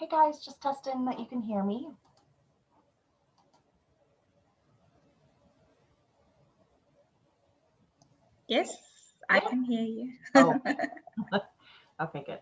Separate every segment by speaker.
Speaker 1: Hey guys, just testing that you can hear me.
Speaker 2: Yes, I can hear you.
Speaker 1: Oh, okay, good.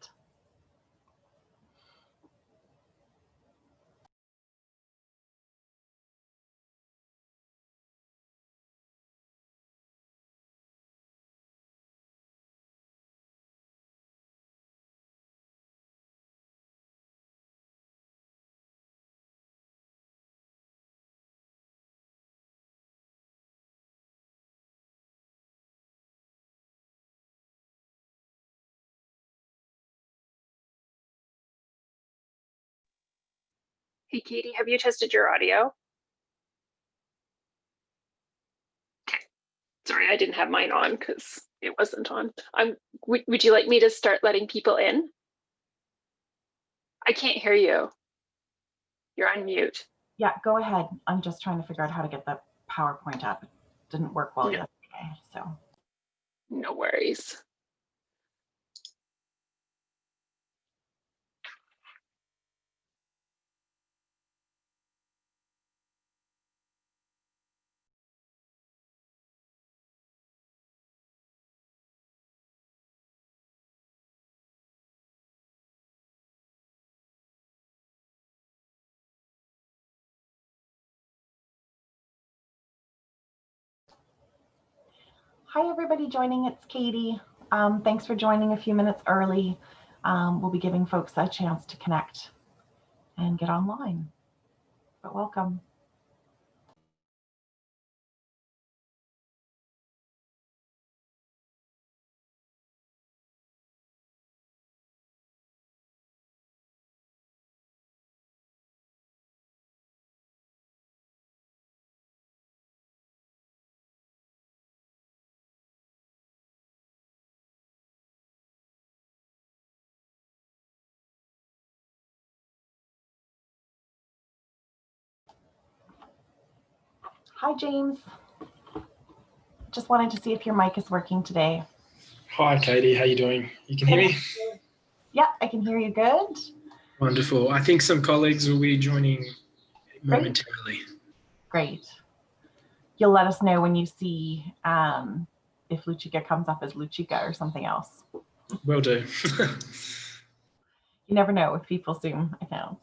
Speaker 3: Hey, Katie, have you tested your audio? Okay. Sorry, I didn't have mine on because it wasn't on. Would you like me to start letting people in? I can't hear you. You're on mute.
Speaker 1: Yeah, go ahead. I'm just trying to figure out how to get the PowerPoint up. It didn't work well yesterday, so.
Speaker 3: No worries.
Speaker 1: Hi, everybody joining. It's Katie. Thanks for joining a few minutes early. We'll be giving folks a chance to connect and get online, but welcome. Hi, James. Just wanted to see if your mic is working today.
Speaker 4: Hi, Katie. How you doing? You can hear me?
Speaker 1: Yeah, I can hear you good.
Speaker 4: Wonderful. I think some colleagues will be joining momentarily.
Speaker 1: Great. You'll let us know when you see if Luchika comes up as Luchika or something else.
Speaker 4: Will do.
Speaker 1: You never know with people's Zoom accounts.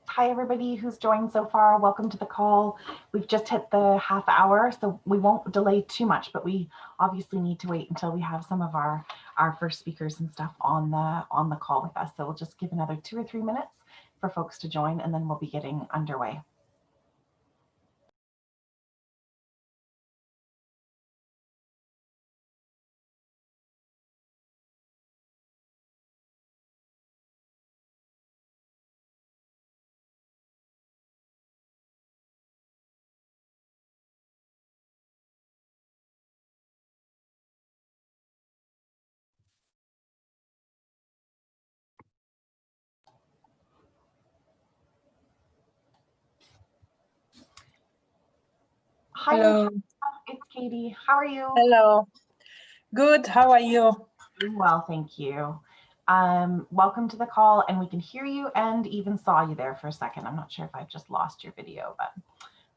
Speaker 1: Hi, everybody who's joined so far. Welcome to the call. We've just hit the half hour, so we won't delay too much, but we obviously need to wait until we have some of our first speakers and stuff on the call with us. So we'll just give another 2 or 3 minutes for folks to join, and then we'll be getting underway. Hi,
Speaker 5: hello.
Speaker 1: It's Katie. How are you?
Speaker 5: Hello. Good. How are you?
Speaker 1: Doing well, thank you. Welcome to the call, and we can hear you and even saw you there for a second. I'm not sure if I've just lost your video, but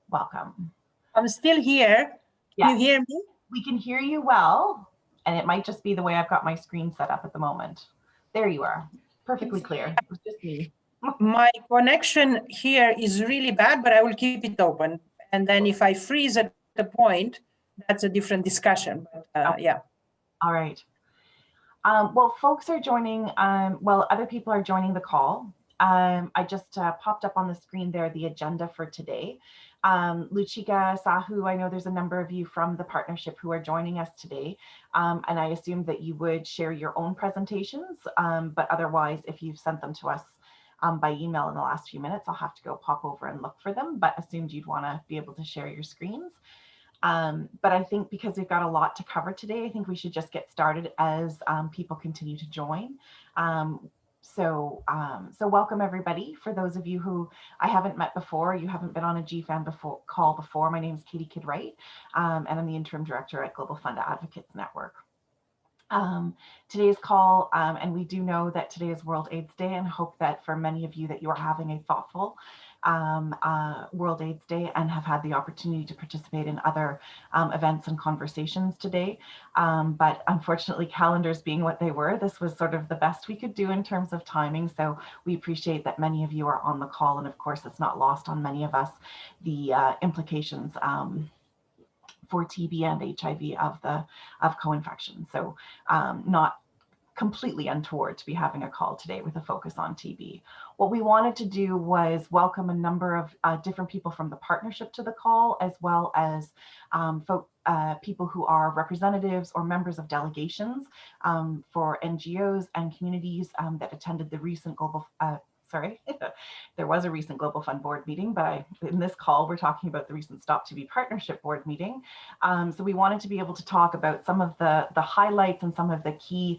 Speaker 1: welcome.
Speaker 5: I'm still here.
Speaker 1: Yeah.
Speaker 5: You hear me?
Speaker 1: We can hear you well, and it might just be the way I've got my screen set up at the moment. There you are, perfectly clear. It was just me.
Speaker 5: My connection here is really bad, but I will keep it open. And then if I freeze at the point, that's a different discussion. But, yeah.
Speaker 1: All right. Well, folks are joining, other people are joining the call. I just popped up on the screen there the agenda for today. Luchika, Sahu, I know there's a number of you from the partnership who are joining us today, and I assume that you would share your own presentations, but otherwise, if you've sent them to us by email in the last few minutes, I'll have to go pop over and look for them, but assumed you'd want to be able to share your screens. But I think because we've got a lot to cover today, I think we should just get started as people continue to join. So welcome everybody. For those of you who I haven't met before, you haven't been on a GFAN call before, my name is Katie Kidd-Wright, and I'm the Interim Director at Global Fund Advocates Network. Today's call, and we do know that today is World AIDS Day, and hope that for many of you that you are having a thoughtful World AIDS Day and have had the opportunity to participate in other events and conversations today. But unfortunately, calendars being what they were, this was sort of the best we could do in terms of timing. So we appreciate that many of you are on the call, and of course, it's not lost on many of us the implications for TB and HIV of co-infection. So not completely untoward to be having a call today with a focus on TB. What we wanted to do was welcome a number of different people from the partnership to the call, as well as people who are representatives or members of delegations for NGOs and communities that attended the recent there was a recent Global Fund Board meeting, but in this call, we're talking about the recent StopTB Partnership Board meeting. So we wanted to be able to talk about some of the highlights and some of the key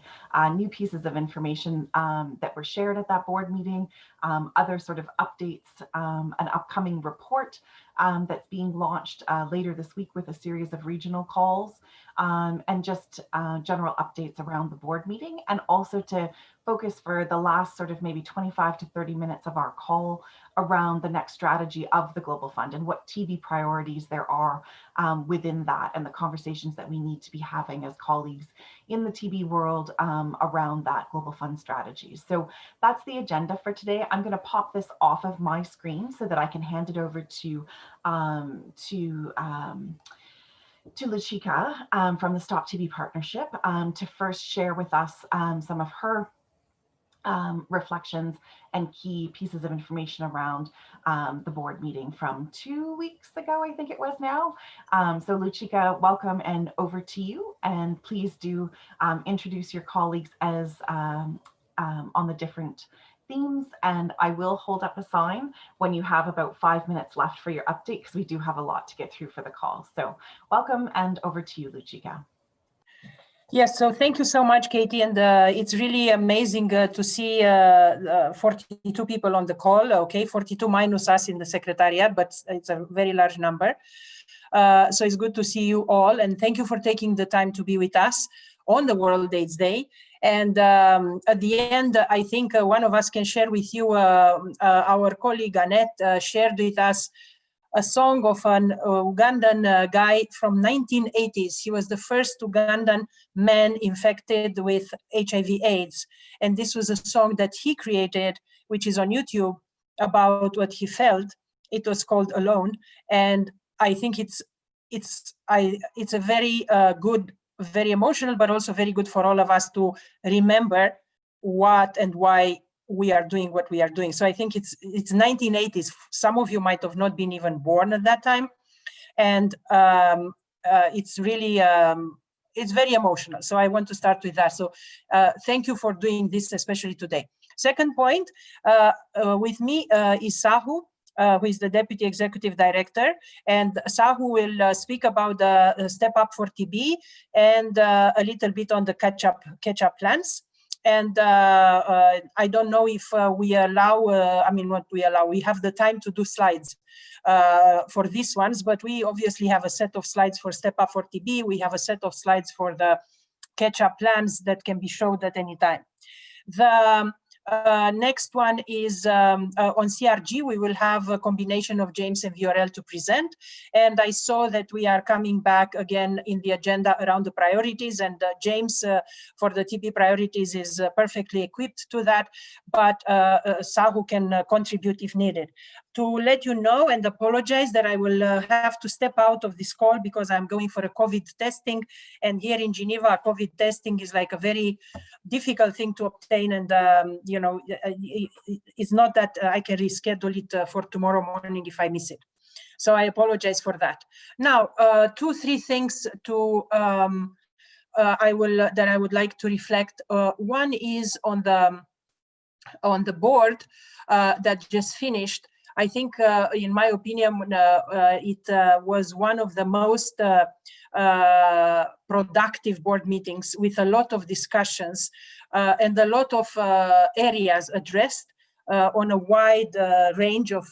Speaker 1: new pieces of information that were shared at that board meeting, other sort of updates, an upcoming report that's being launched later this week with a series of regional calls, and just general updates around the board meeting, and also to focus for the last sort of maybe 25 to 30 minutes of our call around the next strategy of the Global Fund and what TB priorities there are within that, and the conversations that we need to be having as colleagues in the TB world around that Global Fund strategy. So that's the agenda for today. I'm going to pop this off of my screen so that I can hand it over to Luchika from the StopTB Partnership to first share with us some of her reflections and key pieces of information around the board meeting from 2 weeks ago, I think it was now. So Luchika, welcome, and over to you. And please do introduce your colleagues as on the different themes, and I will hold up a sign when you have about 5 minutes left for your update, because we do have a lot to get through for the call. So welcome, and over to you, Luchika.
Speaker 5: Yes, so thank you so much, Katie, and it's really amazing to see 42 people on the call, okay, 42 minus us in the Secretariat, but it's a very large number. So it's good to see you all, and thank you for taking the time to be with us on the World AIDS Day. And at the end, I think one of us can share with you, our colleague Annette shared with us a song of an Ugandan guy from 1980s. He was the first Ugandan man infected with HIV/AIDS. And this was a song that he created, which is on YouTube, about what he felt. It was called Alone. And I think it's a very good, very emotional, but also very good for all of us to remember what and why we are doing what we are doing. So I think it's 1980s. Some of you might have not been even born at that time. And it's really, it's very emotional. So I want to start with that. So thank you for doing this, especially today. Second point, with me is Sahu, who is the Deputy Executive Director. And Sahu will speak about the Step Up for TB and a little bit on the catch-up plans. And I don't know if we allow, we have the time to do slides for these ones, but we obviously have a set of slides for Step Up for TB. We have a set of slides for the catch-up plans that can be showed at any time. The next one is on CRG. We will have a combination of James and Viorel to present. And I saw that we are coming back again in the agenda around the priorities, and James for the TB priorities is perfectly equipped to that, but Sahu can contribute if needed. To let you know and apologize that I will have to step out of this call because I'm going for a COVID testing, and here in Geneva, COVID testing is like a very difficult thing to obtain, and it's not that I can reschedule it for tomorrow morning if I miss it. So I apologize for that. Now, 2-3 things to that I would like to reflect. One is on the board that just finished. I think, in my opinion, it was one of the most productive board meetings with a lot of discussions and a lot of areas addressed on a wide range of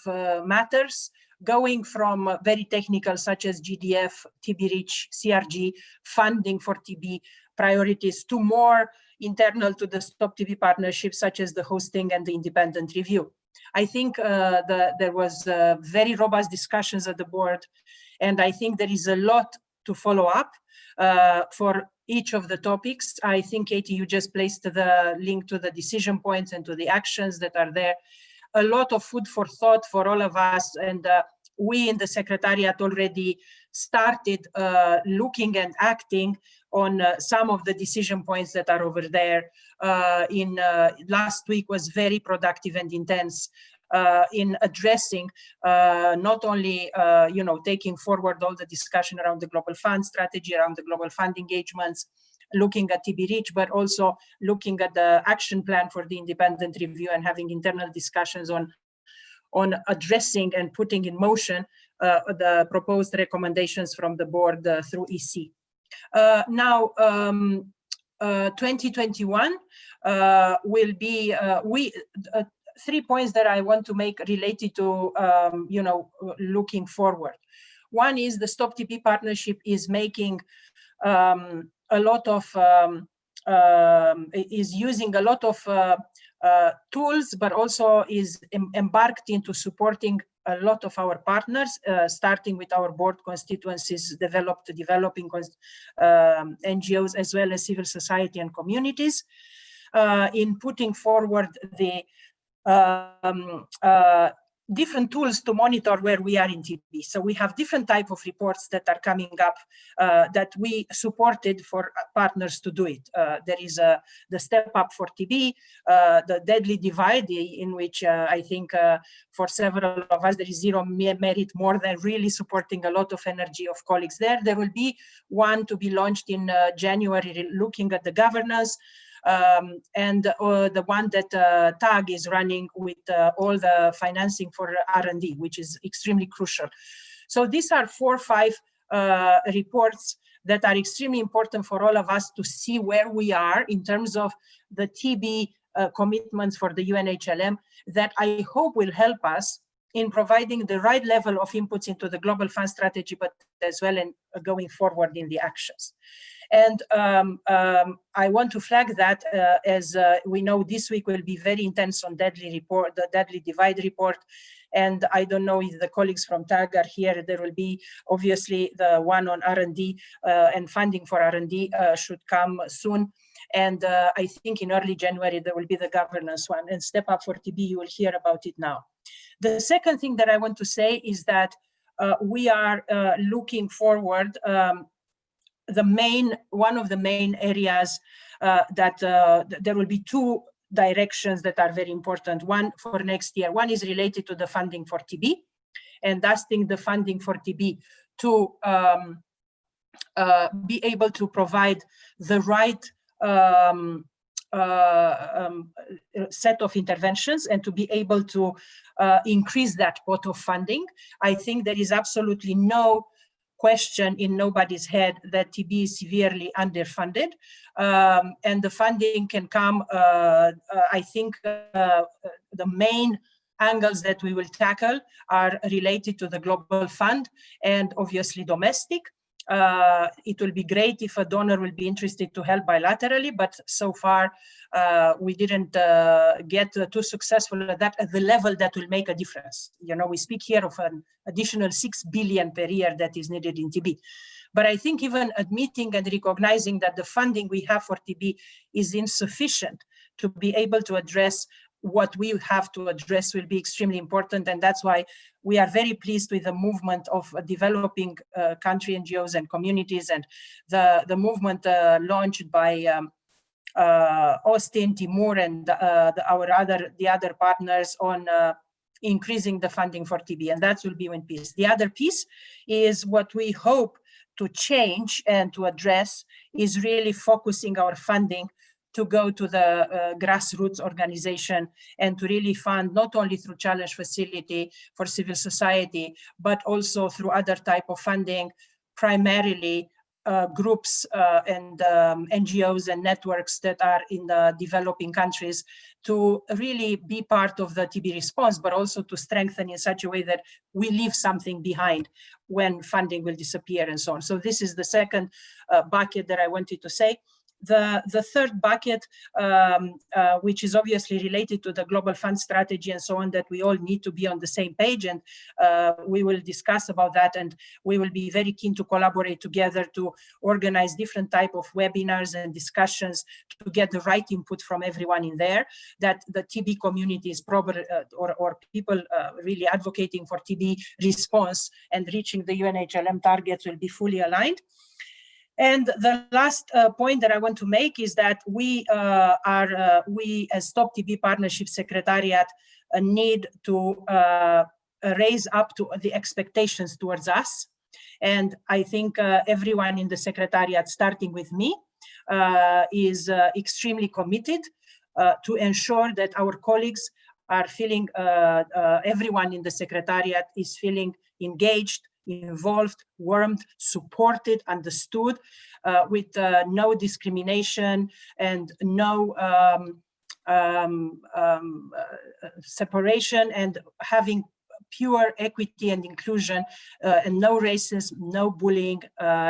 Speaker 5: matters, going from very technical such as GDF, TB reach, CRG, funding for TB priorities, to more internal to the StopTB partnership, such as the hosting and the independent review. I think there was very robust discussions at the board, and I think there is a lot to follow up for each of the topics. I think, Katie, you just placed the link to the decision points and to the actions that are there. A lot of food for thought for all of us, and we in the Secretariat already started looking and acting on some of the decision points that are over there. Last week was very productive and intense in addressing not only taking forward all the discussion around the global fund strategy, around the global fund engagements, looking at TB reach, but also looking at the action plan for the independent review and having internal discussions on addressing and putting in motion the proposed recommendations from the board through EC. Now, 2021 will be 3 points that I want to make related to looking forward. One is the StopTB partnership is making a lot of is using a lot of tools, but also is embarked into supporting a lot of our partners, starting with our board constituencies, developing NGOs, as well as civil society and communities, in putting forward the different tools to monitor where we are in TB. So we have different type of reports that are coming up that we supported for partners to do it. There is the Step Up for TB, the Deadly Divide, in which I think for several of us there is zero merit more than really supporting a lot of energy of colleagues there. There will be one to be launched in January, looking at the governance, and the one that TAG is running with all the financing for R&D, which is extremely crucial. So these are 4 or 5 reports that are extremely important for all of us to see where we are in terms of the TB commitments for the UNHLM, that I hope will help us in providing the right level of inputs into the global fund strategy, but as well in going forward in the actions. And I want to flag that as we know this week will be very intense on the Deadly Divide report. And I don't know if the colleagues from TAG are here. There will be obviously the one on R&D and funding for R&D should come soon. And I think in early January, there will be the governance one, and Step Up for TB, you will hear about it now. The second thing that I want to say is that we are looking forward. One of the main areas that there will be 2 directions that are very important. One for next year. One is related to the funding for TB, and asking the funding for TB to be able to provide the right set of interventions and to be able to increase that pot of funding. I think there is absolutely no question in nobody's head that TB is severely underfunded, and the funding can come. I think the main angles that we will tackle are related to the global fund and obviously domestic. It will be great if a donor will be interested to help bilaterally, but so far we didn't get too successful at that at the level that will make a difference. You know, we speak here of an additional 6 billion per year that is needed in TB. But I think even admitting and recognizing that the funding we have for TB is insufficient to be able to address what we have to address will be extremely important. And that's why we are very pleased with the movement of developing country NGOs and communities, and the movement launched by Austin, Timur, and the other partners on increasing the funding for TB. And that will be one piece. The other piece is what we hope to change and to address is really focusing our funding to go to the grassroots organization and to really fund not only through challenge facility for civil society, but also through other type of funding, primarily groups and NGOs and networks that are in the developing countries, to really be part of the TB response, but also to strengthen in such a way that we leave something behind when funding will disappear and so on. So this is the second bucket that I wanted to say. The third bucket, which is obviously related to the global fund strategy and so on, that we all need to be on the same page, and we will discuss about that, and we will be very keen to collaborate together to organize different type of webinars and discussions to get the right input from everyone in there, that the TB community is probably, or people really advocating for TB response and reaching the UNHLM targets will be fully aligned. And the last point that I want to make is that we as StopTB Partnership Secretariat need to raise up to the expectations towards us. And I think everyone in the Secretariat, starting with me, is extremely committed to ensure that our colleagues are feeling, everyone in the Secretariat is feeling engaged, involved, warmed, supported, understood, with no discrimination and no separation, and having pure equity and inclusion, and no racism, no bullying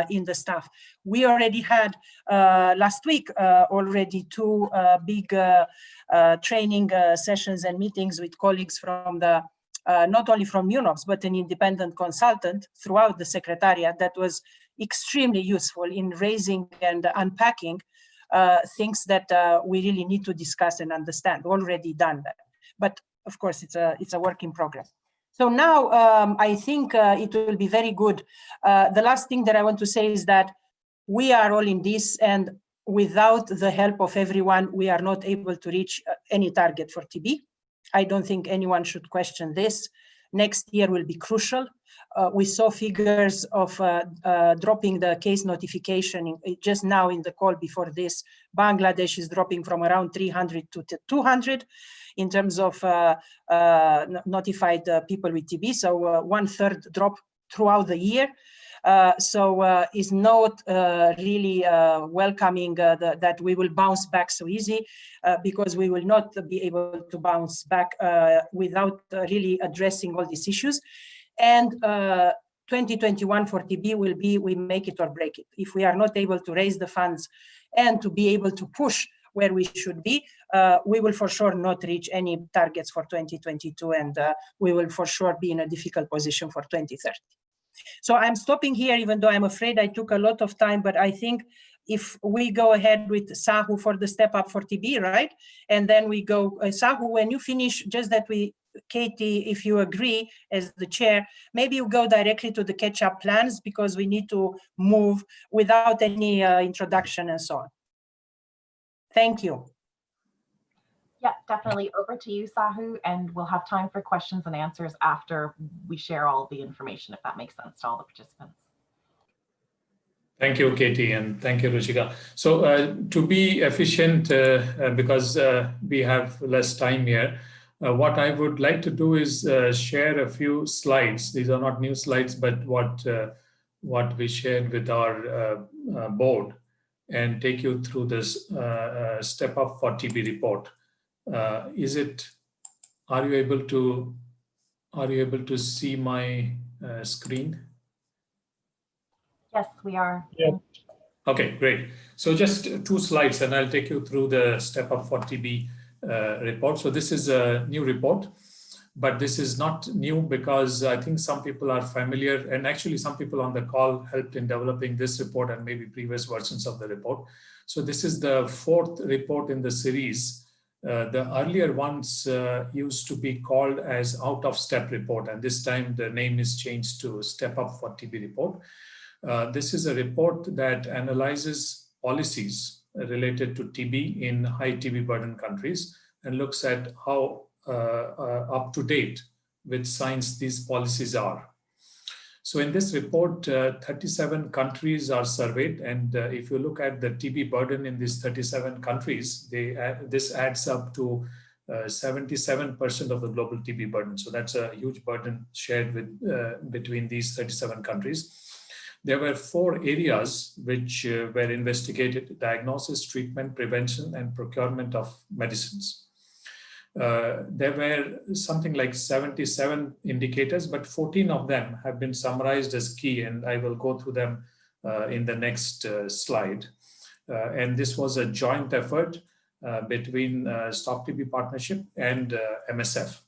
Speaker 5: in the staff. We already had last week already two big training sessions and meetings with colleagues from the not only from UNOPS, but an independent consultant throughout the Secretariat that was extremely useful in raising and unpacking things that we really need to discuss and understand. Already done that, but of course it's a work in progress. So now I think it will be very good. The last thing that I want to say is that we are all in this, and without the help of everyone, we are not able to reach any target for TB. I don't think anyone should question this. Next year will be crucial. We saw figures of dropping the case notification just now in the call before this. Bangladesh is dropping from around 300 to 200 in terms of notified people with TB. So 1/3 drop throughout the year. Is not really welcoming that we will bounce back so easy, because we will not be able to bounce back without really addressing all these issues. And 2021 for TB will be, we make it or break it. If we are not able to raise the funds and to be able to push where we should be, we will for sure not reach any targets for 2022, and we will for sure be in a difficult position for 2030. So I'm stopping here, even though I'm afraid I took a lot of time, but I think if we go ahead with Sahu for the Step Up for TB, right? And then we go, Sahu, when you finish, just that we, Katie, if you agree as the chair, maybe you go directly to the catch-up plans, because we need to move without any introduction and so on. Thank you.
Speaker 1: Yeah, definitely. Over to you, Sahu, and we'll have time for questions and answers after we share all the information, if that makes sense to all the participants.
Speaker 6: Thank you, Katie, and thank you, Ruchika. So to be efficient, because we have less time here, what I would like to do is share a few slides. These are not new slides, but what we shared with our board, and take you through this Step Up for TB report. Are you able to see my screen?
Speaker 1: Yes, we are.
Speaker 6: Yeah. Okay, great. So just 2 slides, and I'll take you through the Step Up for TB report. So this is a new report, but this is not new because I think some people are familiar, and actually some people on the call helped in developing this report and maybe previous versions of the report. So this is the 4th report in the series. The earlier ones used to be called as Out of Step report, and this time the name is changed to Step Up for TB report. This is a report that analyzes policies related to TB in high TB burden countries and looks at how up to date with science these policies are. So in this report, 37 countries are surveyed. And if you look at the TB burden in these 37 countries, this adds up to 77% of the global TB burden. So that's a huge burden shared with, between these 37 countries. There were 4 areas which were investigated: diagnosis, treatment, prevention, and procurement of medicines. There were something like 77 indicators, but 14 of them have been summarized as key, and I will go through them in the next slide. And this was a joint effort between StopTB Partnership and MSF.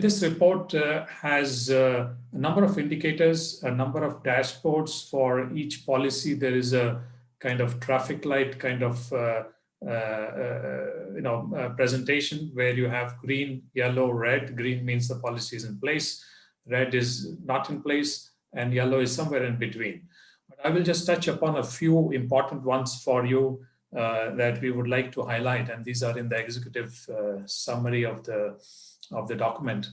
Speaker 6: This report has a number of indicators, a number of dashboards for each policy. There is a kind of traffic light kind of presentation where you have green, yellow, red. Green means the policy is in place, red is not in place, and yellow is somewhere in between. But I will just touch upon a few important ones for you that we would like to highlight, and these are in the executive summary of the document.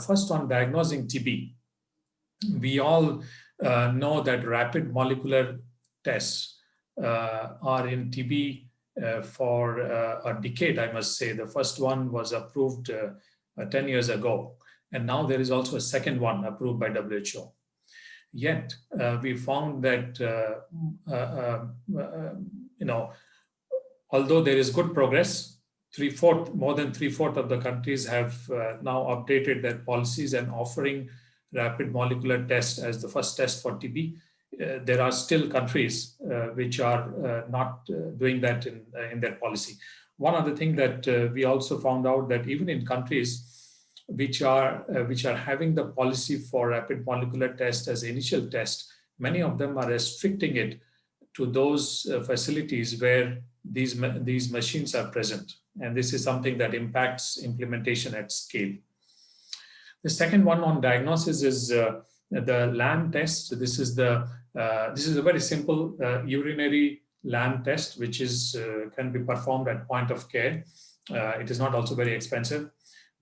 Speaker 6: First, on diagnosing TB, we all know that rapid molecular tests are in TB for a decade, I must say. The first one was approved 10 years ago, and now there is also a second one approved by WHO. Yet, we found that although there is good progress, more than three-fourths of the countries have now updated their policies and offering rapid molecular test as the first test for TB. There are still countries which are not doing that in their policy. One other thing that we also found out that even in countries which are having the policy for rapid molecular test as initial test, many of them are restricting it to those facilities where these machines are present. And this is something that impacts implementation at scale. The second one on diagnosis is the LAM test. So this is a very simple urinary LAM test, which can be performed at point of care. It is not also very expensive,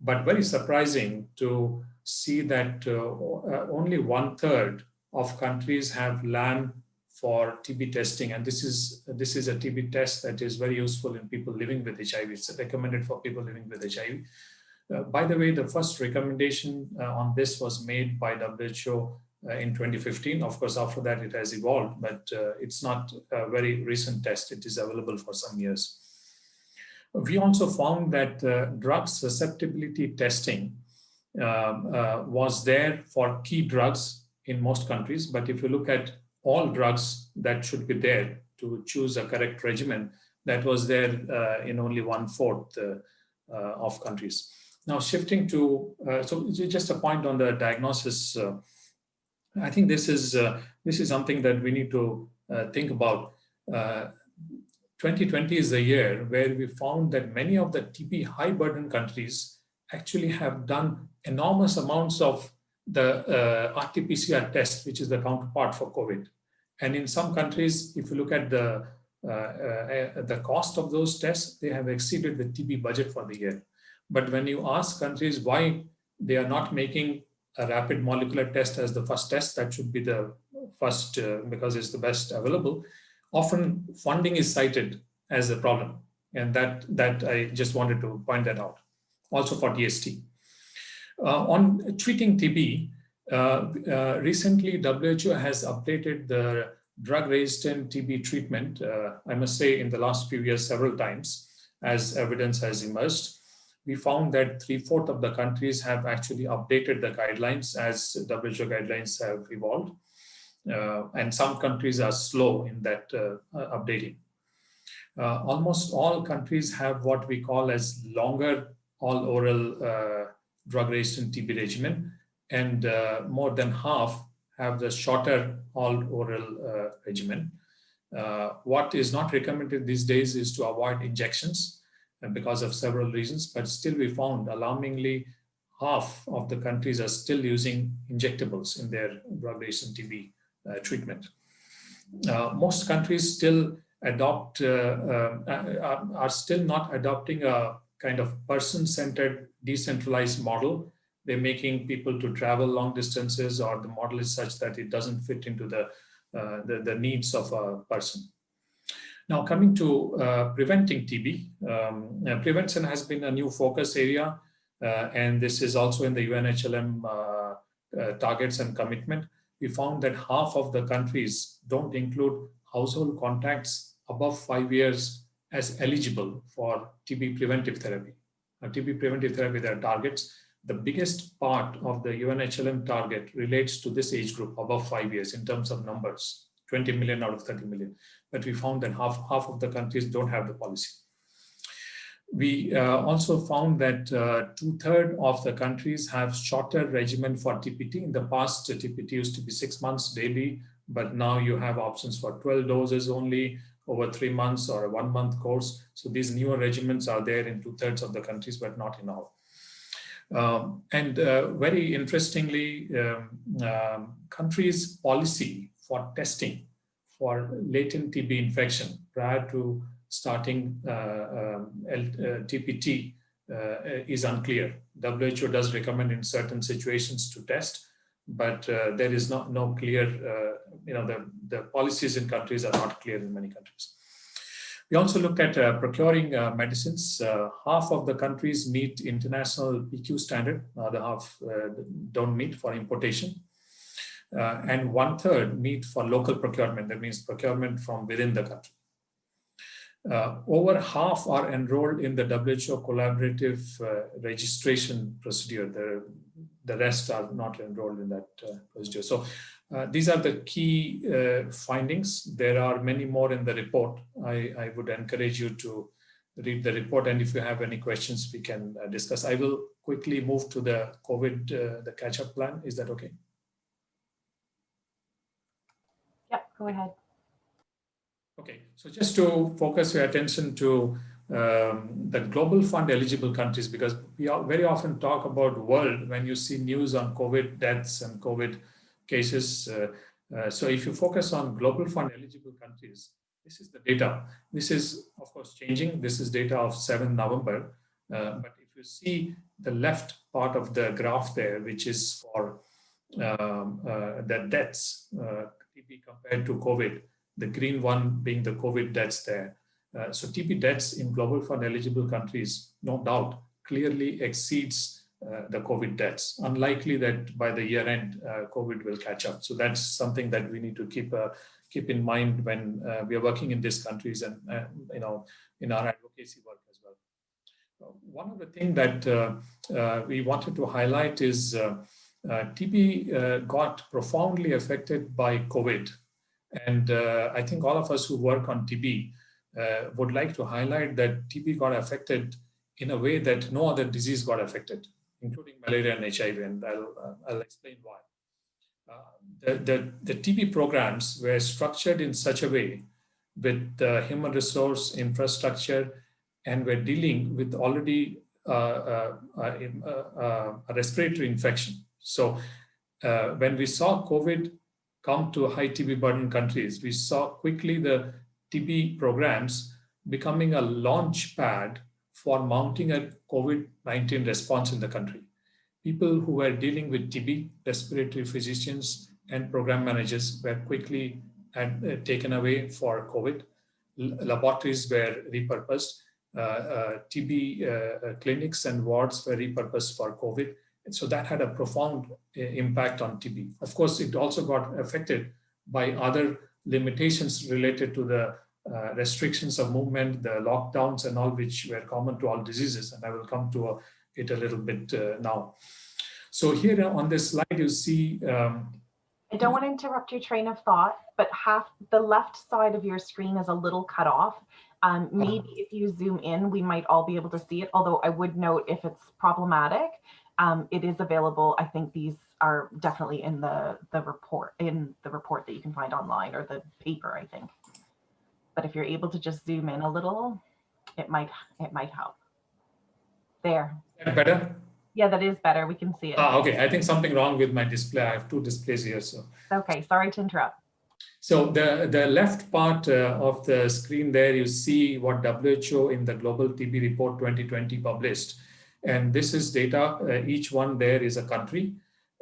Speaker 6: but very surprising to see that only 1/3 of countries have LAM for TB testing, and this is a TB test that is very useful in people living with HIV. It's recommended for people living with HIV. By the way, the first recommendation on this was made by WHO in 2015. Of course, after that it has evolved, but it's not a very recent test. It is available for some years. We also found that drug susceptibility testing was there for key drugs in most countries, but if you look at all drugs that should be there to choose a correct regimen, that was there in only 1/4 of countries. Now shifting to, so just a point on the diagnosis, I think this is something that we need to think about. 2020 is the year where we found that many of the TB high burden countries actually have done enormous amounts of the RT-PCR test, which is the counterpart for COVID. And in some countries, if you look at the cost of those tests, they have exceeded the TB budget for the year. But when you ask countries why they are not making a rapid molecular test as the first test, that should be the first because it's the best available, often funding is cited as a problem. And that I just wanted to point that out. Also for DST. On treating TB, recently WHO has updated the drug-resistant TB treatment, I must say in the last few years several times as evidence has emerged. We found that 3/4 of the countries have actually updated the guidelines as WHO guidelines have evolved. And some countries are slow in that updating. Almost all countries have what we call as longer all-oral drug-resistant TB regimen, and more than half have the shorter all-oral regimen. What is not recommended these days is to avoid injections because of several reasons, but still we found alarmingly half of the countries are still using injectables in their drug-resistant TB treatment. Most countries still are still not adopting a kind of person-centered, decentralized model. They're making people to travel long distances, or the model is such that it doesn't fit into the needs of a person. Now, coming to preventing TB, prevention has been a new focus area, and this is also in the UNHLM targets and commitment. We found that half of the countries don't include household contacts above 5 years as eligible for TB preventive therapy. Now, TB preventive therapy, there are targets. The biggest part of the UNHLM target relates to this age group above 5 years in terms of numbers, 20 million out of 30 million. But we found that half of the countries don't have the policy. We also found that 2/3 of the countries have shorter regimen for TPT. In the past, TPT used to be 6 months daily, but now you have options for 12 doses only over 3 months or a 1 month course. So these newer regimens are there in 2/3 of the countries, but not in all. Very interestingly, countries' policy for testing for latent TB infection prior to starting TPT is unclear. WHO does recommend in certain situations to test, but there is no clear, the policies in countries are not clear in many countries. We also looked at procuring medicines. Half of the countries meet international PQ standard, the other half don't meet for importation. And 1/3 meet for local procurement, that means procurement from within the country. Over half are enrolled in the WHO collaborative registration procedure. The rest are not enrolled in that procedure. So these are the key findings. There are many more in the report. I would encourage you to read the report, and if you have any questions, we can discuss. I will quickly move to the COVID, the catch-up plan. Is that okay?
Speaker 1: Yep, go ahead.
Speaker 6: Okay, so just to focus your attention to the Global Fund eligible countries, because we very often talk about world when you see news on COVID deaths and COVID cases. So if you focus on Global Fund eligible countries, this is the data. This is, of course, changing. This is data of 7 November. But if you see the left part of the graph there, which is for the deaths, TB compared to COVID, the green one being the COVID deaths there. So TB deaths in Global Fund eligible countries, no doubt, clearly exceeds the COVID deaths. Unlikely that by the year end, COVID will catch up. So that's something that we need to keep in mind when we are working in these countries and in our advocacy work as well. One of the things that we wanted to highlight is TB got profoundly affected by COVID. And I think all of us who work on TB would like to highlight that TB got affected in a way that no other disease got affected, including malaria and HIV, and I'll explain why. The TB programs were structured in such a way with the human resource infrastructure, and we're dealing with already a respiratory infection. So when we saw COVID come to high TB burden countries, we saw quickly the TB programs becoming a launch pad for mounting a COVID-19 response in the country. People who were dealing with TB, respiratory physicians and program managers were quickly taken away for COVID. Laboratories were repurposed. TB clinics and wards were repurposed for COVID. And so that had a profound impact on TB. Of course, it also got affected by other limitations related to the restrictions of movement, the lockdowns and all, which were common to all diseases. And I will come to it a little bit now. So here on this slide, you see...
Speaker 1: I don't want to interrupt your train of thought, but the left side of your screen is a little cut off. Maybe if you zoom in, we might all be able to see it. Although I would note if it's problematic, it is available. I think these are definitely in the report that you can find online, or the paper, I think. But if you're able to just zoom in a little, it might help. There.
Speaker 6: Is that better?
Speaker 1: Yeah, that is better. We can see it.
Speaker 6: Okay. I think something wrong with my display. I have 2 displays here. So.
Speaker 1: Okay. Sorry to interrupt.
Speaker 6: So the left part of the screen there, you see what WHO in the Global TB Report 2020 published. And this is data, each one there is a country.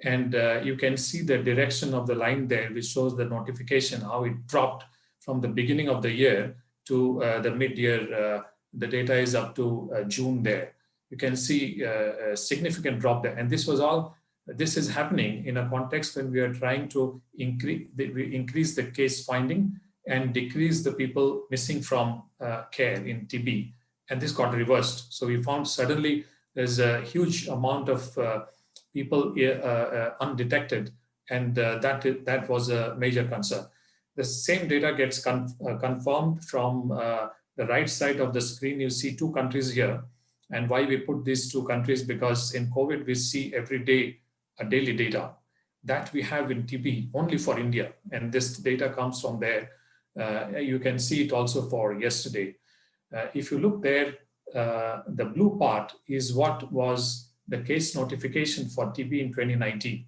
Speaker 6: And you can see the direction of the line there, which shows the notification, how it dropped from the beginning of the year to the mid-year. The data is up to June there. You can see a significant drop there. And this is happening in a context when we are trying to increase the case finding and decrease the people missing from care in TB. And this got reversed. So we found suddenly there's a huge amount of people undetected, and that was a major concern. The same data gets confirmed from the right side of the screen. You see two countries here. And why we put these two countries, because in COVID, we see every day a daily data that we have in TB only for India. And this data comes from there. You can see it also for yesterday. If you look there, the blue part is what was the case notification for TB in 2019.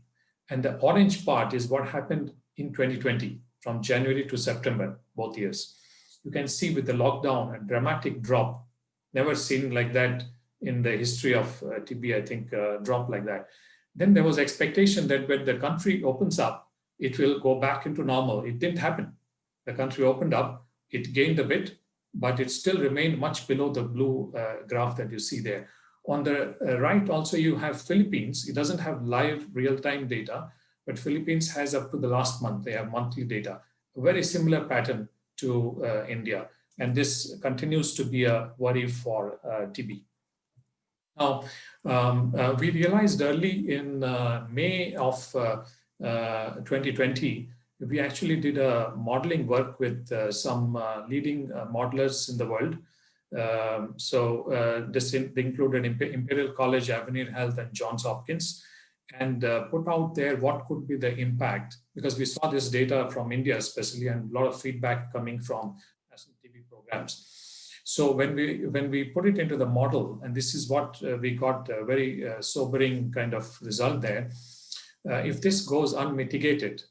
Speaker 6: And the orange part is what happened in 2020 from January to September, both years. You can see with the lockdown, a dramatic drop, never seen like that in the history of TB, I think, drop like that. Then there was expectation that when the country opens up, it will go back into normal. It didn't happen. The country opened up, it gained a bit, but it still remained much below the blue graph that you see there. On the right also, you have Philippines. It doesn't have live real-time data, but Philippines has up to the last month. They have monthly data, a very similar pattern to India. And this continues to be a worry for TB. Now, we realized early in May of 2020, we actually did a modeling work with some leading modelers in the world. This included Imperial College, Avenir Health, and Johns Hopkins, and put out there what could be the impact, because we saw this data from India especially, and a lot of feedback coming from national TB programs. So when we put it into the model, and this is what we got a very sobering kind of result there. If this goes unmitigated,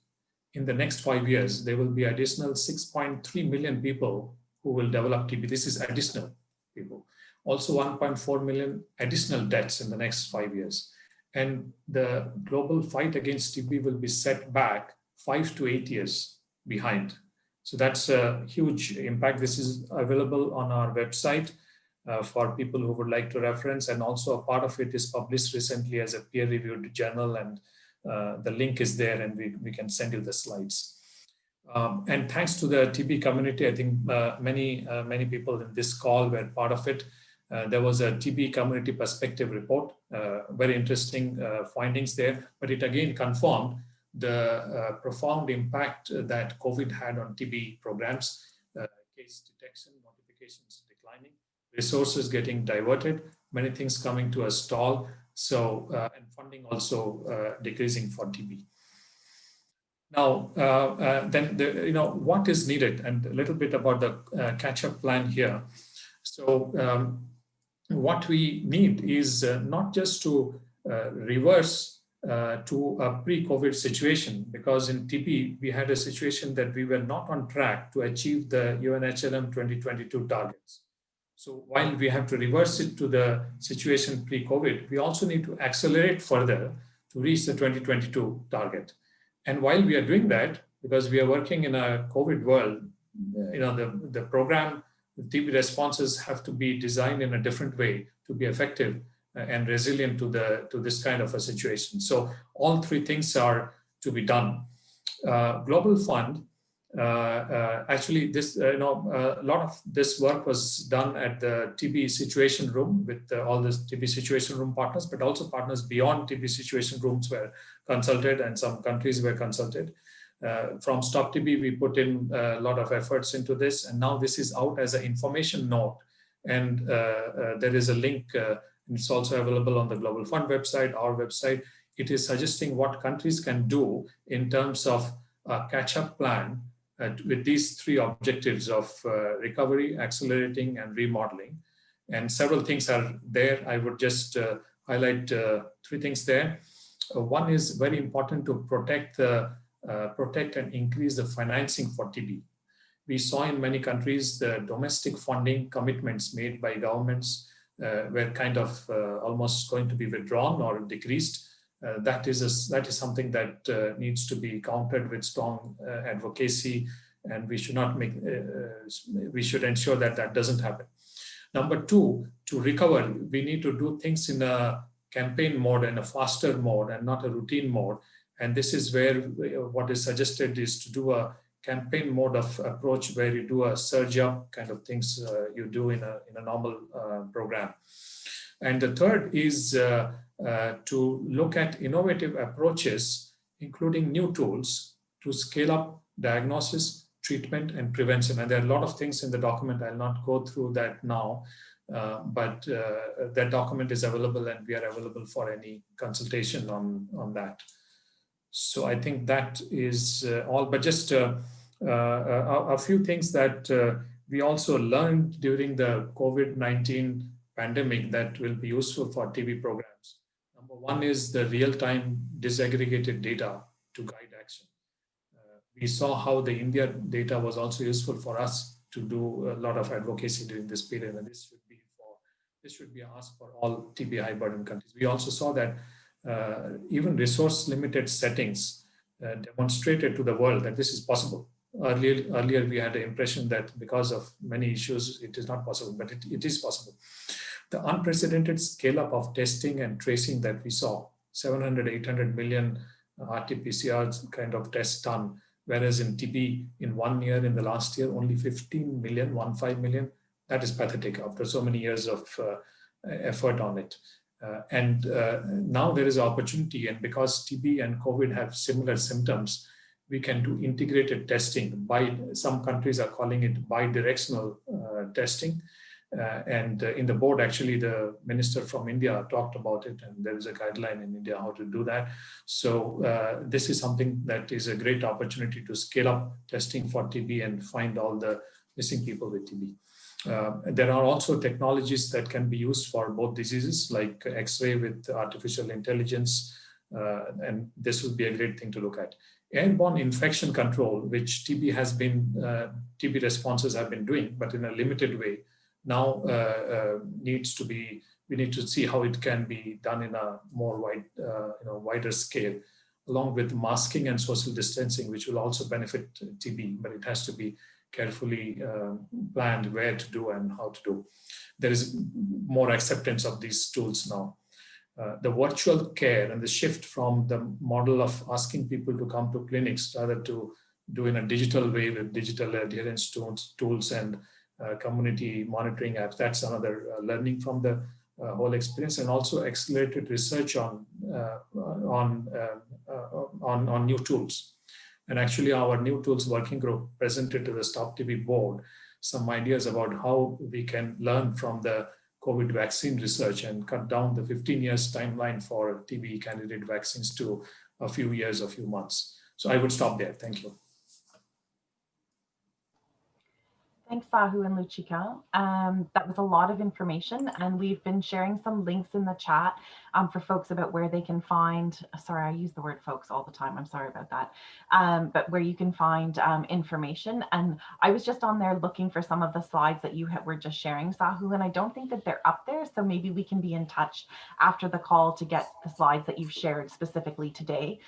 Speaker 6: in the next 5 years, there will be additional 6.3 million people who will develop TB. This is additional people. Also 1.4 million additional deaths in the next 5 years. And the global fight against TB will be set back 5 to 8 years behind. So that's a huge impact. This is available on our website for people who would like to reference. And also a part of it is published recently as a peer-reviewed journal, and the link is there, and we can send you the slides. And thanks to the TB community, I think many people in this call were part of it. There was a TB community perspective report, very interesting findings there, but it again confirmed the profound impact that COVID had on TB programs, case detection, notifications declining, resources getting diverted, many things coming to a stall, so and funding also decreasing for TB. Now, then what is needed, and a little bit about the catch-up plan here. So what we need is not just to reverse to a pre-COVID situation, because in TB, we had a situation that we were not on track to achieve the UNHLM 2022 targets. So while we have to reverse it to the situation pre-COVID, we also need to accelerate further to reach the 2022 target. And while we are doing that, because we are working in a COVID world, the program, the TB responses have to be designed in a different way to be effective and resilient to this kind of a situation. So all three things are to be done. Global Fund, actually this, a lot of this work was done at the TB Situation Room with all the TB Situation Room partners, but also partners beyond TB Situation Rooms were consulted, and some countries were consulted. From StopTB, we put in a lot of efforts into this, and now this is out as an information note, and there is a link. It's also available on the Global Fund website, our website. It is suggesting what countries can do in terms of a catch-up plan with these three objectives of recovery, accelerating, and remodeling. And several things are there. I would just highlight three things there. One is very important to protect the protect and increase the financing for TB. We saw in many countries the domestic funding commitments made by governments were kind of almost going to be withdrawn or decreased. That is something that needs to be countered with strong advocacy, and we should not make. We should ensure that that doesn't happen. Number two, to recover, we need to do things in a campaign mode and a faster mode and not a routine mode. And this is where what is suggested is to do a campaign mode of approach where you do a surge up kind of things you do in a normal program. And the third is to look at innovative approaches, including new tools to scale up diagnosis, treatment, and prevention. And there are a lot of things in the document. I'll not go through that now, but that document is available and we are available for any consultation on that. So I think that is all, but just a few things that we also learned during the COVID-19 pandemic that will be useful for TB programs. Number one is the real-time disaggregated data to guide action. We saw how the India data was also useful for us to do a lot of advocacy during this period, and this should be asked for all TB high burden countries. We also saw that even resource limited settings demonstrated to the world that this is possible. Earlier we had the impression that because of many issues it is not possible, but it is possible. The unprecedented scale up of testing and tracing that we saw, 700, 800 million RT-PCR kind of tests done, whereas in TB in 1 year, in the last year, only 15 million, 15 million. That is pathetic after so many years of effort on it. Now there is an opportunity, and because TB and COVID have similar symptoms, we can do integrated testing. Some countries are calling it bi-directional testing. In the board, actually, the minister from India talked about it, and there is a guideline in India how to do that. So this is something that is a great opportunity to scale up testing for TB and find all the missing people with TB. There are also technologies that can be used for both diseases, like X-ray with artificial intelligence, and this would be a great thing to look at. Airborne infection control, which TB responses have been doing, but in a limited way, now we need to see how it can be done in a more wider scale, along with masking and social distancing, which will also benefit TB, but it has to be carefully planned where to do and how to do. There is more acceptance of these tools now. The virtual care and the shift from the model of asking people to come to clinics rather to do in a digital way with digital adherence tools and community monitoring apps. That's another learning from the whole experience, and also accelerated research on new tools. And actually, our new tools working group presented to the StopTB board some ideas about how we can learn from the COVID vaccine research and cut down the 15 years timeline for TB candidate vaccines to a few years, a few months. So I would stop there. Thank you.
Speaker 1: Thanks, Sahu and Luchika. That was a lot of information, and we've been sharing some links in the chat for folks about where they can find, sorry, I use the word folks all the time, I'm sorry about that, but where you can find information. And I was just on there looking for some of the slides that you were just sharing, Sahu, and I don't think that they're up there, so maybe we can be in touch after the call to get the slides that you've shared specifically today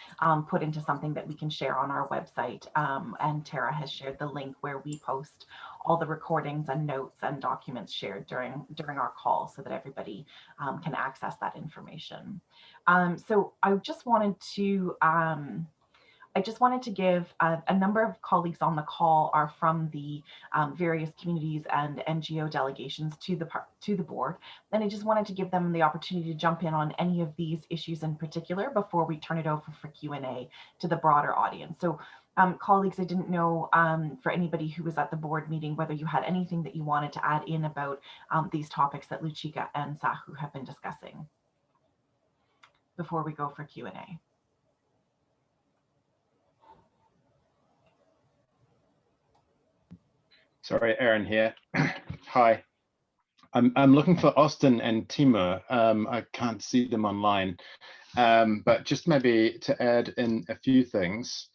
Speaker 1: put into something that we can share on our website. And Tara has shared the link where we post all the recordings and notes and documents shared during our call so that everybody can access that information. So I just wanted to give a number of colleagues on the call are from the various communities and NGO delegations to the board, and I just wanted to give them the opportunity to jump in on any of these issues in particular before we turn it over for Q&A to the broader audience. So colleagues, I didn't know for anybody who was at the board meeting whether you had anything that you wanted to add in about these topics that Luchika and Sahu have been discussing before we go for Q&A.
Speaker 7: Sorry, Aaron here. Hi. I'm looking for Austin and Timur. I can't see them online, but just maybe to add in a few things.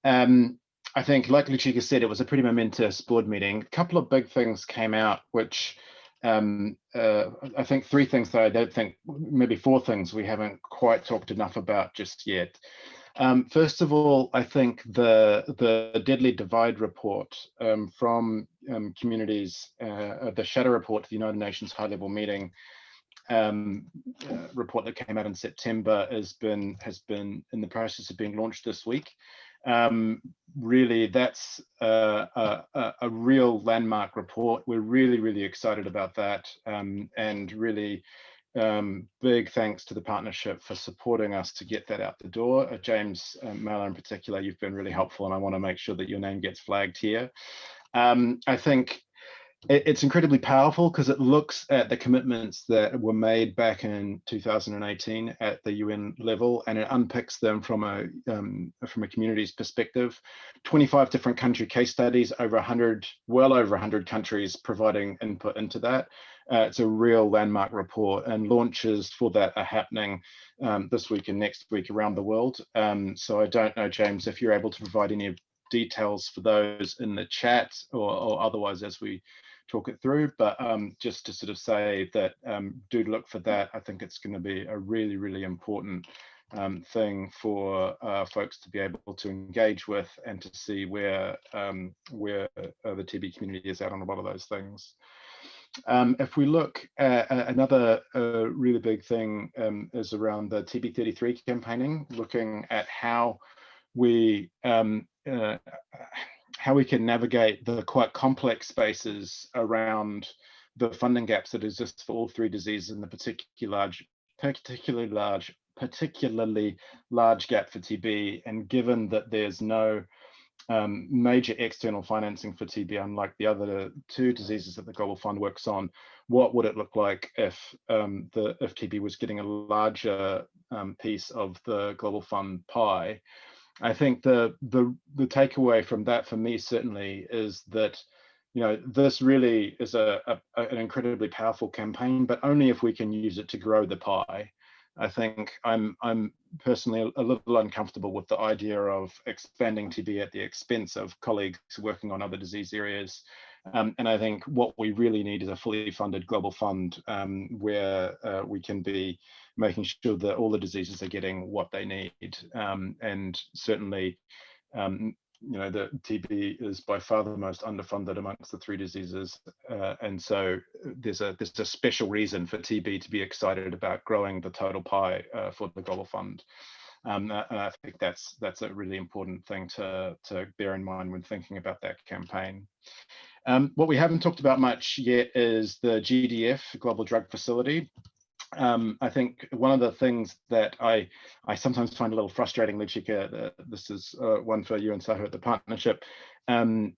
Speaker 7: I think, like Luchika said, it was a pretty momentous board meeting. A couple of big things came out, which I think 3 things that I don't think, maybe 4 things we haven't quite talked enough about just yet. First of all, I think the Deadly Divide report from communities, the Shadow report to the United Nations High-Level Meeting report that came out in September has been in the process of being launched this week. Really, that's a real landmark report. We're really excited about that, and really big thanks to the partnership for supporting us to get that out the door. James Miller in particular, you've been really helpful, and I want to make sure that your name gets flagged here. I think it's incredibly powerful because it looks at the commitments that were made back in 2018 at the UN level, and it unpicks them from a community's perspective. 25 different country case studies, well over 100 countries providing input into that. It's a real landmark report, and launches for that are happening this week and next week around the world. So I don't know, James, if you're able to provide any details for those in the chat or otherwise as we talk it through, but just to sort of say that do look for that. I think it's going to be a really important thing for folks to be able to engage with and to see where the TB community is at on a lot of those things. If we look at another really big thing is around the TB33 campaigning, looking at how we can navigate the quite complex spaces around the funding gaps that exist for all 3 diseases, and the particularly large gap for TB. And given that there's no major external financing for TB, unlike the other 2 diseases that the Global Fund works on, what would it look like if TB was getting a larger piece of the Global Fund pie? I think the takeaway from that for me certainly is that, you know, this really is an incredibly powerful campaign, but only if we can use it to grow the pie. I think I'm personally a little uncomfortable with the idea of expanding TB at the expense of colleagues working on other disease areas. And I think what we really need is a fully funded global fund where we can be making sure that all the diseases are getting what they need. And certainly, you know, the TB is by far the most underfunded amongst the 3 diseases. And so there's a special reason for TB to be excited about growing the total pie for the global fund. And I think that's a really important thing to bear in mind when thinking about that campaign. What we haven't talked about much yet is the GDF, Global Drug Facility. I think one of the things that I sometimes find a little frustrating, Luchika, this is one for you and Saho at the partnership,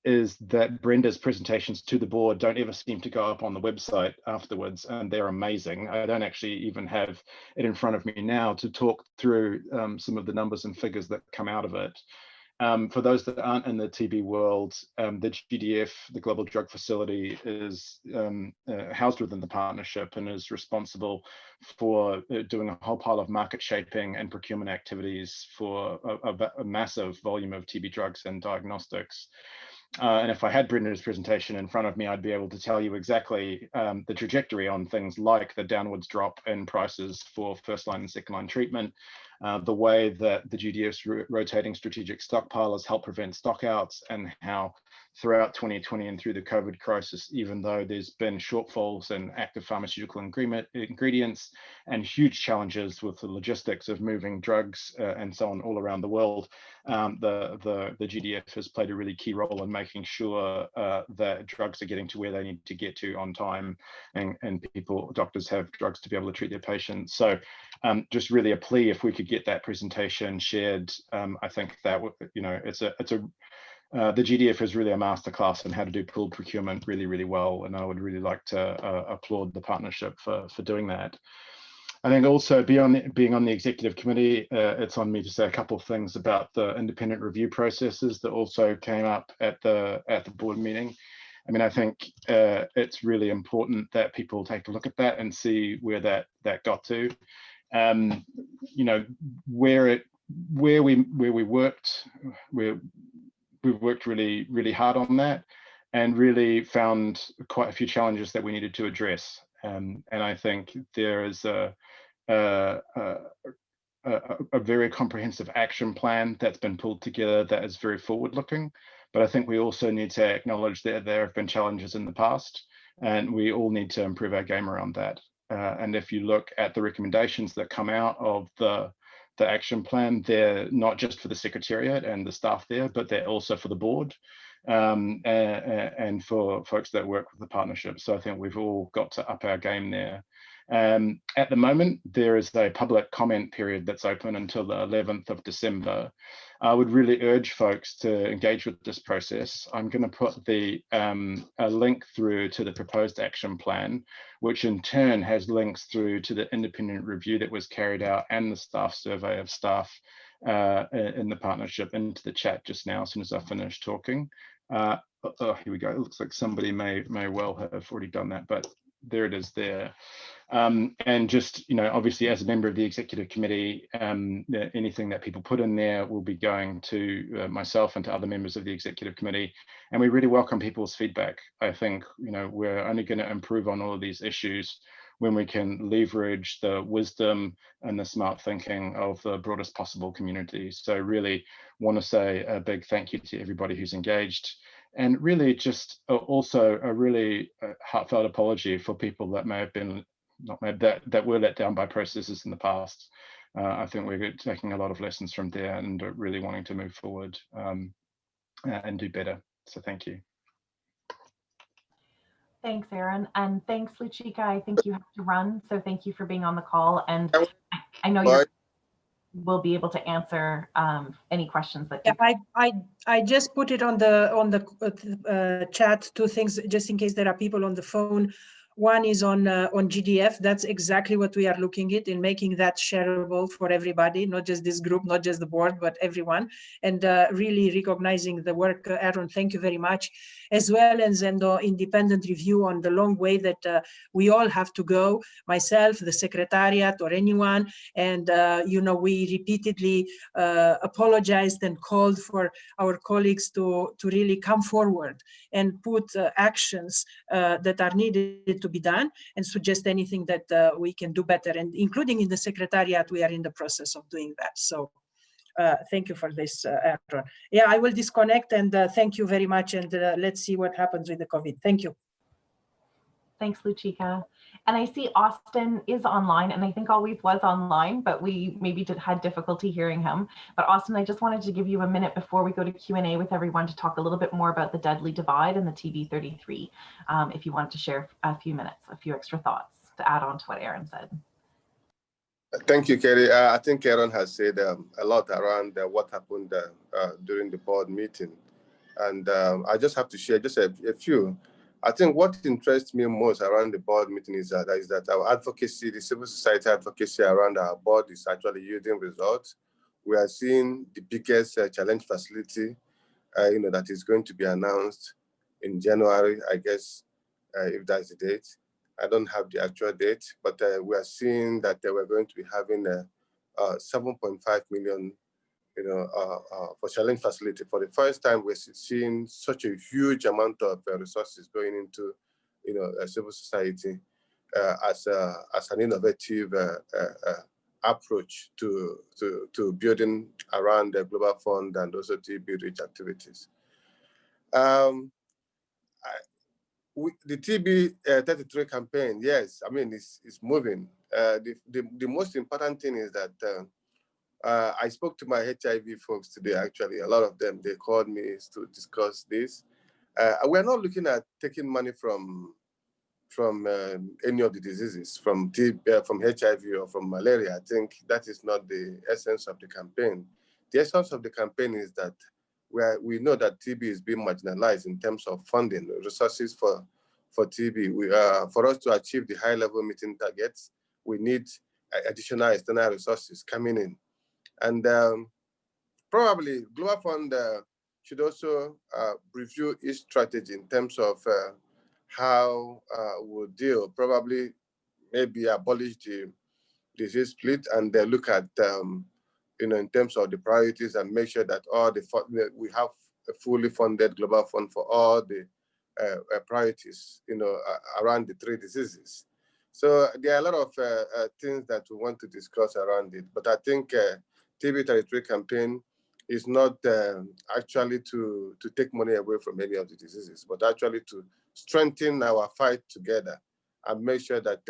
Speaker 7: is that Brenda's presentations to the board don't ever seem to go up on the website afterwards, and they're amazing. I don't actually even have it in front of me now to talk through some of the numbers and figures that come out of it. For those that aren't in the TB world, the GDF, the Global Drug Facility, is housed within the partnership and is responsible for doing a whole pile of market shaping and procurement activities for a massive volume of TB drugs and diagnostics. And if I had Brenda's presentation in front of me, I'd be able to tell you exactly the trajectory on things like the downwards drop in prices for first-line and second-line treatment, the way that the GDF's rotating strategic stockpilers help prevent stockouts, and how throughout 2020 and through the COVID crisis, even though there's been shortfalls in active pharmaceutical ingredients and huge challenges with the logistics of moving drugs and so on all around the world, the GDF has played a really key role in making sure that drugs are getting to where they need to get to on time, and doctors have drugs to be able to treat their patients. So just really a plea, if we could get that presentation shared, I think that, you know, the GDF is really a masterclass in how to do pooled procurement really, really well, and I would really like to applaud the partnership for doing that. I think also beyond being on the executive committee, it's on me to say a couple of things about the independent review processes that also came up at the board meeting. I mean, I think it's really important that people take a look at that and see where that got to. You know, where it where we worked, we've worked really hard on that, and really found quite a few challenges that we needed to address. And I think there is a very comprehensive action plan that's been pulled together that is very forward-looking. But I think we also need to acknowledge that there have been challenges in the past, and we all need to improve our game around that. And if you look at the recommendations that come out of the action plan, they're not just for the Secretariat and the staff there, but they're also for the board and for folks that work with the partnership. So I think we've all got to up our game there. At the moment, there is a public comment period that's open until the 11th of December. I would really urge folks to engage with this process. I'm going to put a link through to the proposed action plan, which in turn has links through to the independent review that was carried out and the staff survey of staff in the partnership into the chat just now, as soon as I finish talking. Oh, here we go. It looks like somebody may well have already done that, but there it is there. And just, obviously as a member of the executive committee, anything that people put in there will be going to myself and to other members of the executive committee. And we really welcome people's feedback. I think, we're only going to improve on all of these issues when we can leverage the wisdom and the smart thinking of the broadest possible community. So really want to say a big thank you to everybody who's engaged. And really just also a really heartfelt apology for people that may have been that were let down by processes in the past. I think we're taking a lot of lessons from there and really wanting to move forward and do better. So thank you.
Speaker 1: Thanks, Aaron, and thanks, Luchika. I think you have to run, so thank you for being on the call. And I know you will be able to answer any questions that.
Speaker 5: Yeah, I just put it on the chat. Two things, just in case there are people on the phone. One is on GDF. That's exactly what we are looking at in making that shareable for everybody, not just this group, not just the board, but everyone. And really recognizing the work, Aaron, thank you very much. As well as an independent review on the long way that we all have to go, myself, the Secretariat, or anyone. And, we repeatedly apologized and called for our colleagues to really come forward and put actions that are needed to be done and suggest anything that we can do better. And including in the Secretariat, we are in the process of doing that. So thank you for this, Aaron. Yeah, I will disconnect and thank you very much. And let's see what happens with the COVID. Thank you.
Speaker 1: Thanks, Luchika. And I see Austin is online, and I think always was online, but we maybe had difficulty hearing him. But Austin, I just wanted to give you a minute before we go to Q&A with everyone to talk a little bit more about the deadly divide and the TB33, if you want to share a few minutes, a few extra thoughts to add on to what Aaron said.
Speaker 8: Thank you, Kerry. I think Aaron has said a lot around what happened during the board meeting. And I just have to share just a few. I think what interests me most around the board meeting is that our advocacy, the civil society advocacy around our board is actually yielding results. We are seeing the biggest challenge facility, that is going to be announced in January, I guess, if that's the date. I don't have the actual date, but we are seeing that we're going to be having 7.5 million for challenge facility. For the first time, we're seeing such a huge amount of resources going into, a civil society as an innovative approach to building around the Global Fund and also TB-rich activities. The TB 33 campaign, yes, I mean, it's moving. The most important thing is that I spoke to my HIV folks today, actually. A lot of them, they called me to discuss this. We're not looking at taking money from any of the diseases, from HIV or from malaria. I think that is not the essence of the campaign. The essence of the campaign is that we know that TB is being marginalized in terms of funding, resources for TB. For us to achieve the high-level meeting targets, we need additional external resources coming in. And probably Global Fund should also review its strategy in terms of how we'll deal, probably maybe abolish the disease split and look at in terms of the priorities and make sure that we have a fully funded global fund for all the priorities, around the 3 diseases. So there are a lot of things that we want to discuss around it, but I think TB territory campaign is not actually to take money away from any of the diseases, but actually to strengthen our fight together and make sure that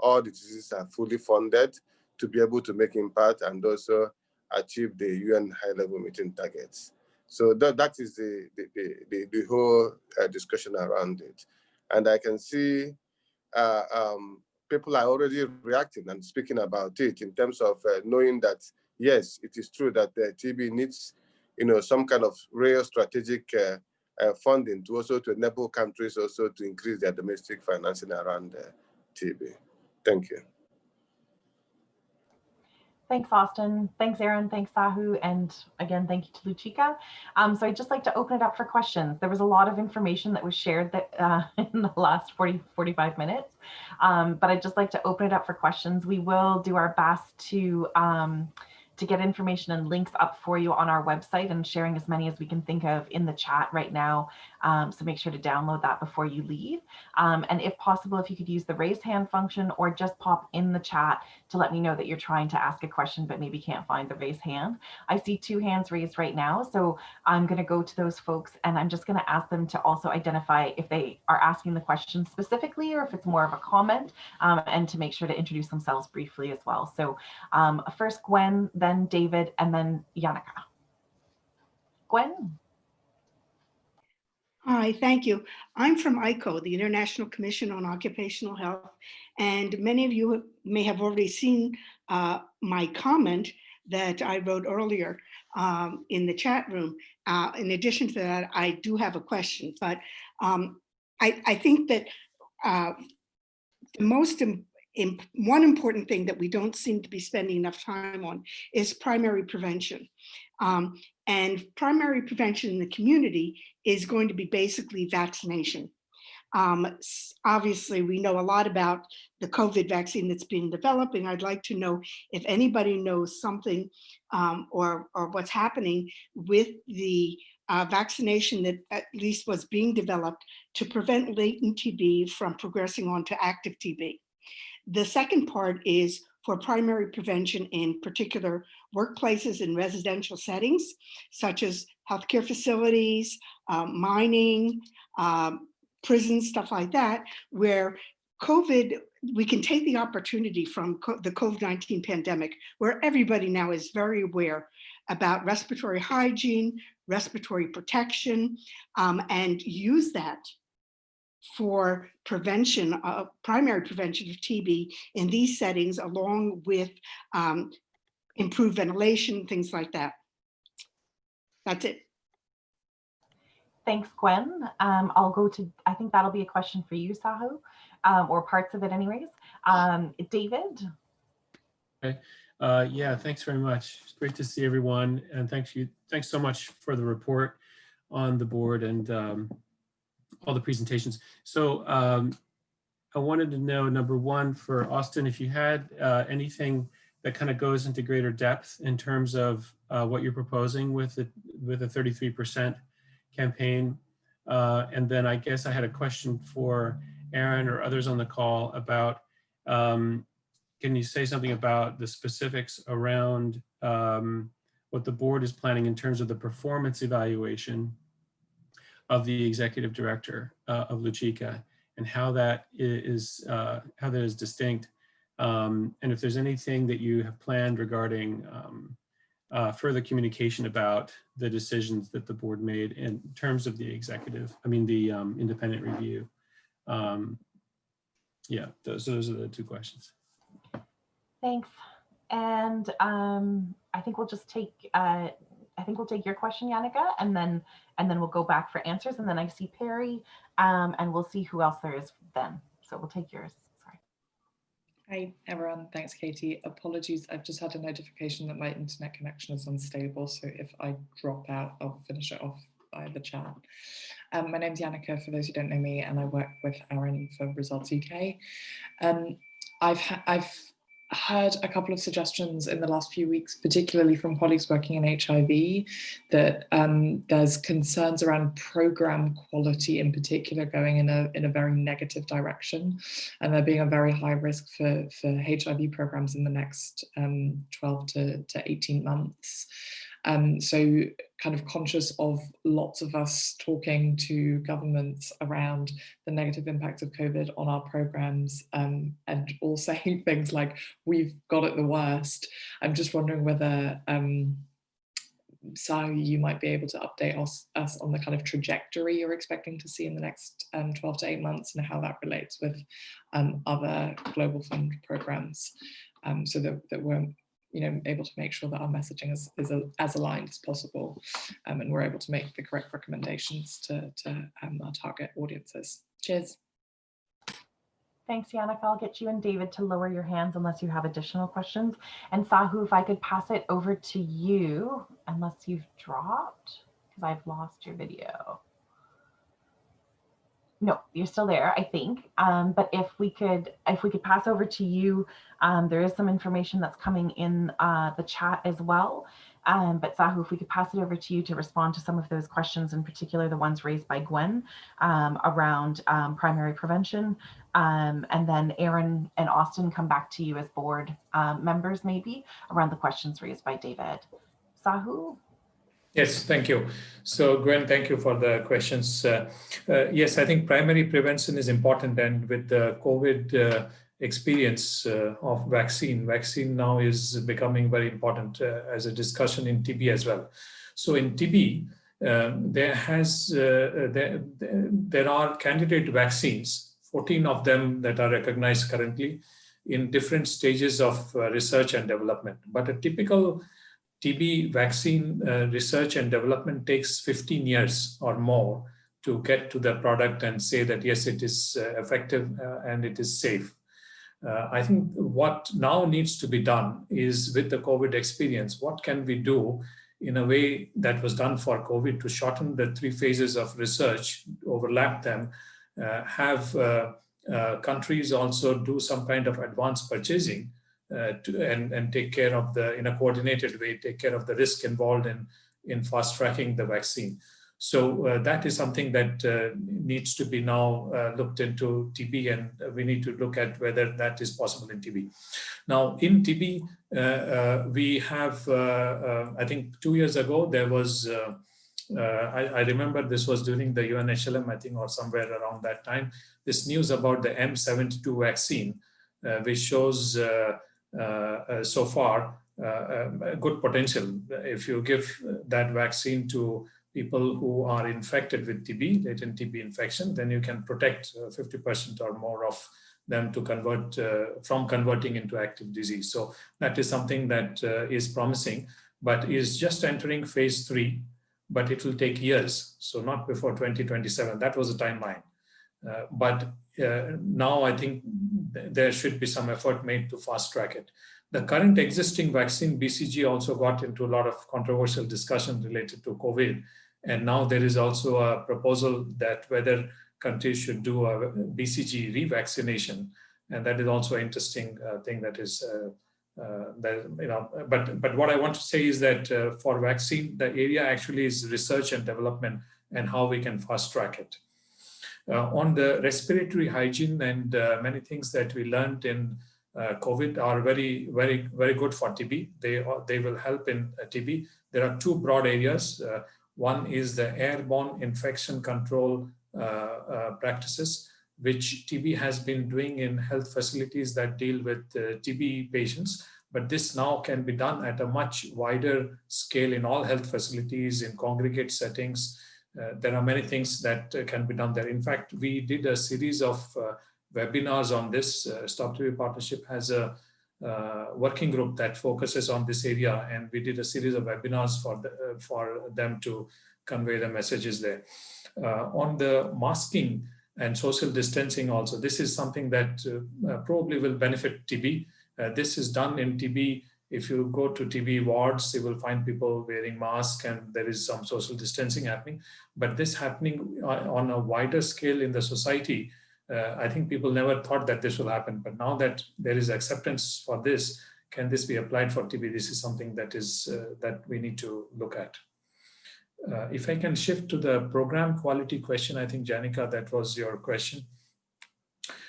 Speaker 8: all the diseases are fully funded to be able to make impact and also achieve the UN high-level meeting targets. So that is the whole discussion around it. And I can see people are already reacting and speaking about it in terms of knowing that, yes, it is true that TB needs, some kind of real strategic funding to also to enable countries also to increase their domestic financing around TB. Thank you.
Speaker 1: Thanks, Austin. Thanks, Aaron. Thanks, Sahu. And again, thank you to Luchika. So I'd just like to open it up for questions. There was a lot of information that was shared that in the last 45 minutes, but I'd just like to open it up for questions. We will do our best to get information and links up for you on our website and sharing as many as we can think of in the chat right now. So make sure to download that before you leave. And if possible, if you could use the raise hand function or just pop in the chat to let me know that you're trying to ask a question, but maybe can't find the raise hand. I see 2 hands raised right now. So I'm going to go to those folks and I'm just going to ask them to also identify if they are asking the question specifically or if it's more of a comment, and to make sure to introduce themselves briefly as well. So first Gwen, then David, and then Yannicka. Gwen?
Speaker 9: Hi, thank you. I'm from ICO, the International Commission on Occupational Health, and many of you may have already seen my comment that I wrote earlier in the chat room. In addition to that, I do have a question, but I think that the one important thing that we don't seem to be spending enough time on is primary prevention. And primary prevention in the community is going to be basically vaccination. Obviously, we know a lot about the COVID vaccine that's being developed, and I'd like to know if anybody knows something or what's happening with the vaccination that at least was being developed to prevent latent TB from progressing on to active TB. The second part is for primary prevention in particular workplaces and residential settings, such as healthcare facilities, mining, prisons, stuff like that, where COVID, we can take the opportunity from the COVID-19 pandemic, where everybody now is very aware about respiratory hygiene, respiratory protection, and use that for prevention, primary prevention of TB in these settings, along with improved ventilation, things like that. That's it.
Speaker 1: Thanks, Gwen. I'll go to, I think that'll be a question for you, Sahu, or parts of it anyways. David?
Speaker 10: Okay. Yeah, thanks very much. It's great to see everyone. And thanks so much for the report on the board and all the presentations. So I wanted to know, number one, for Austin, if you had anything that kind of goes into greater depth in terms of what you're proposing with a 33% campaign. And then I guess I had a question for Aaron or others on the call about, can you say something about the specifics around what the board is planning in terms of the performance evaluation of the executive director of Luchika, and how that is distinct, and if there's anything that you have planned regarding further communication about the decisions that the board made in terms of the independent review. Yeah, those are the 2 questions.
Speaker 1: Thanks. And I think we'll just take we'll take your question, Yannicka, and then we'll go back for answers. And then I see Perry, and we'll see who else there is then. So we'll take yours. Sorry.
Speaker 11: Hi, everyone. Thanks, Katie. Apologies. I've just had a notification that my internet connection is unstable. So if I drop out, I'll finish it off by the chat. My name's Yannicka, for those who don't know me, and I work with Aaron for Results UK. heard a couple of suggestions in the last few weeks, particularly from colleagues working in HIV, that there's concerns around program quality in particular going in a very negative direction, and there being a very high risk for HIV programs in the next 12 to 18 months. So kind of conscious of lots of us talking to governments around the negative impact of COVID on our programs, and all saying things like, we've got it the worst. I'm just wondering whether, Sahu, you might be able to update us on the kind of trajectory you're expecting to see in the next 12 to 8 months and how that relates with other Global Fund programs, so that we're able to make sure that our messaging is as aligned as possible, and we're able to make the correct recommendations to our target audiences. Cheers.
Speaker 1: Thanks, Yannick. I'll get you and David to lower your hands unless you have additional questions. And Sahu, if I could pass it over to you, unless you've dropped, because I've lost your video. No, you're still there, I think. But if we could pass over to you, there is some information that's coming in the chat as well. But Sahu, if we could pass it over to you to respond to some of those questions, in particular the ones raised by Gwen around primary prevention, and then Aaron and Austin come back to you as board members maybe around the questions raised by David. Sahu?
Speaker 6: Yes, thank you. So Gwen, thank you for the questions. Yes, I think primary prevention is important, and with the COVID experience of vaccine now is becoming very important as a discussion in TB as well. So in TB, there are candidate vaccines, 14 of them that are recognized currently in different stages of research and development. But a typical TB vaccine research and development takes 15 years or more to get to the product and say that, yes, it is effective and it is safe. I think what now needs to be done is, with the COVID experience, what can we do in a way that was done for COVID to shorten the 3 phases of research, overlap them, have countries also do some kind of advanced purchasing and take care of in a coordinated way, take care of the risk involved in fast tracking the vaccine. So that is something that needs to be now looked into TB, and we need to look at whether that is possible in TB. Now in TB, we have, I think 2 years ago, there was, I remember this was during the UNHLM, I think, or somewhere around that time, this news about the M72 vaccine, which shows so far good potential. If you give that vaccine to people who are infected with TB, latent TB infection, then you can protect 50% or more of them to convert from converting into active disease. So that is something that is promising, but is just entering phase 3, but it will take years. So not before 2027. That was the timeline. But now I think there should be some effort made to fast track it. The current existing vaccine, BCG, also got into a lot of controversial discussion related to COVID. And now there is also a proposal that whether countries should do a BCG revaccination. And that is also an interesting thing that is, but what I want to say is that for vaccine, the area actually is research and development and how we can fast track it. On the respiratory hygiene and many things that we learned in COVID are very, very, very good for TB. They will help in TB. There are 2 broad areas. One is the airborne infection control practices, which TB has been doing in health facilities that deal with TB patients. But this now can be done at a much wider scale in all health facilities, in congregate settings. There are many things that can be done there. In fact, we did a series of webinars on this. StopTB Partnership has a working group that focuses on this area, and we did a series of webinars for them to convey the messages there. On the masking and social distancing also, this is something that probably will benefit TB. This is done in TB. If you go to TB wards, you will find people wearing masks and there is some social distancing happening. But this happening on a wider scale in the society I think people never thought that this will happen, but now that there is acceptance for this, can this be applied for TB? This is something that is that we need to look at. If I can shift to the program quality question, I think, Janica, that was your question.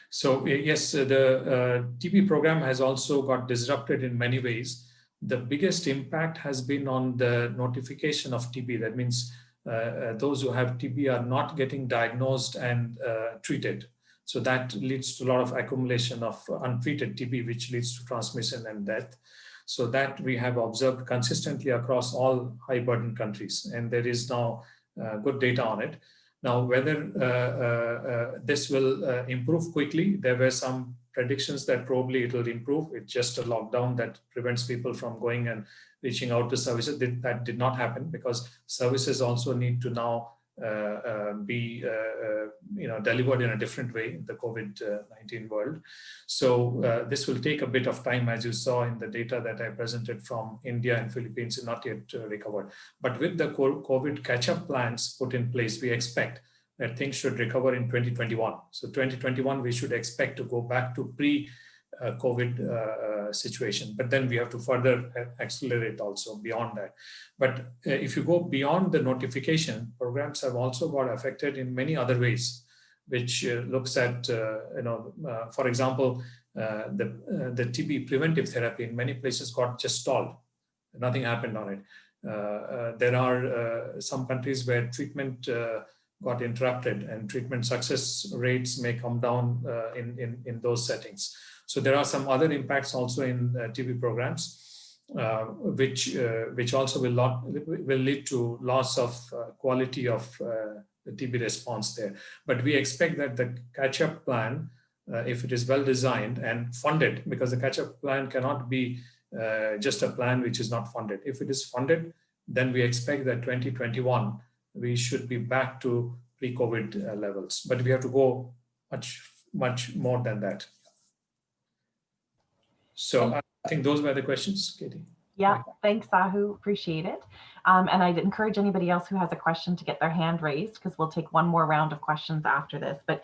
Speaker 6: So yes, the TB program has also got disrupted in many ways. The biggest impact has been on the notification of TB. That means those who have TB are not getting diagnosed and treated. So that leads to a lot of accumulation of untreated TB, which leads to transmission and death. So that we have observed consistently across all high burden countries. And there is now good data on it. Now, whether this will improve quickly, there were some predictions that probably it will improve. It's just a lockdown that prevents people from going and reaching out to services. That did not happen because services also need to now be delivered in a different way in the COVID-19 world. So this will take a bit of time, as you saw in the data that I presented from India and Philippines, is not yet recovered. But with the COVID catch-up plans put in place, we expect that things should recover in 2021. So 2021, we should expect to go back to pre-COVID situation, but then we have to further accelerate also beyond that. But if you go beyond the notification, programs have also got affected in many other ways, which looks at, for example, the TB preventive therapy in many places got just stalled. Nothing happened on it. There are some countries where treatment got interrupted and treatment success rates may come down in those settings. So there are some other impacts also in TB programs, which also will lead to loss of quality of the TB response there. But we expect that the catch-up plan, if it is well designed and funded, because the catch-up plan cannot be just a plan which is not funded. If it is funded, then we expect that 2021, we should be back to pre-COVID levels, but we have to go much more than that. So I think those were the questions, Katie.
Speaker 1: Yeah, thanks, Sahu. Appreciate it. And I'd encourage anybody else who has a question to get their hand raised, because we'll take one more round of questions after this. But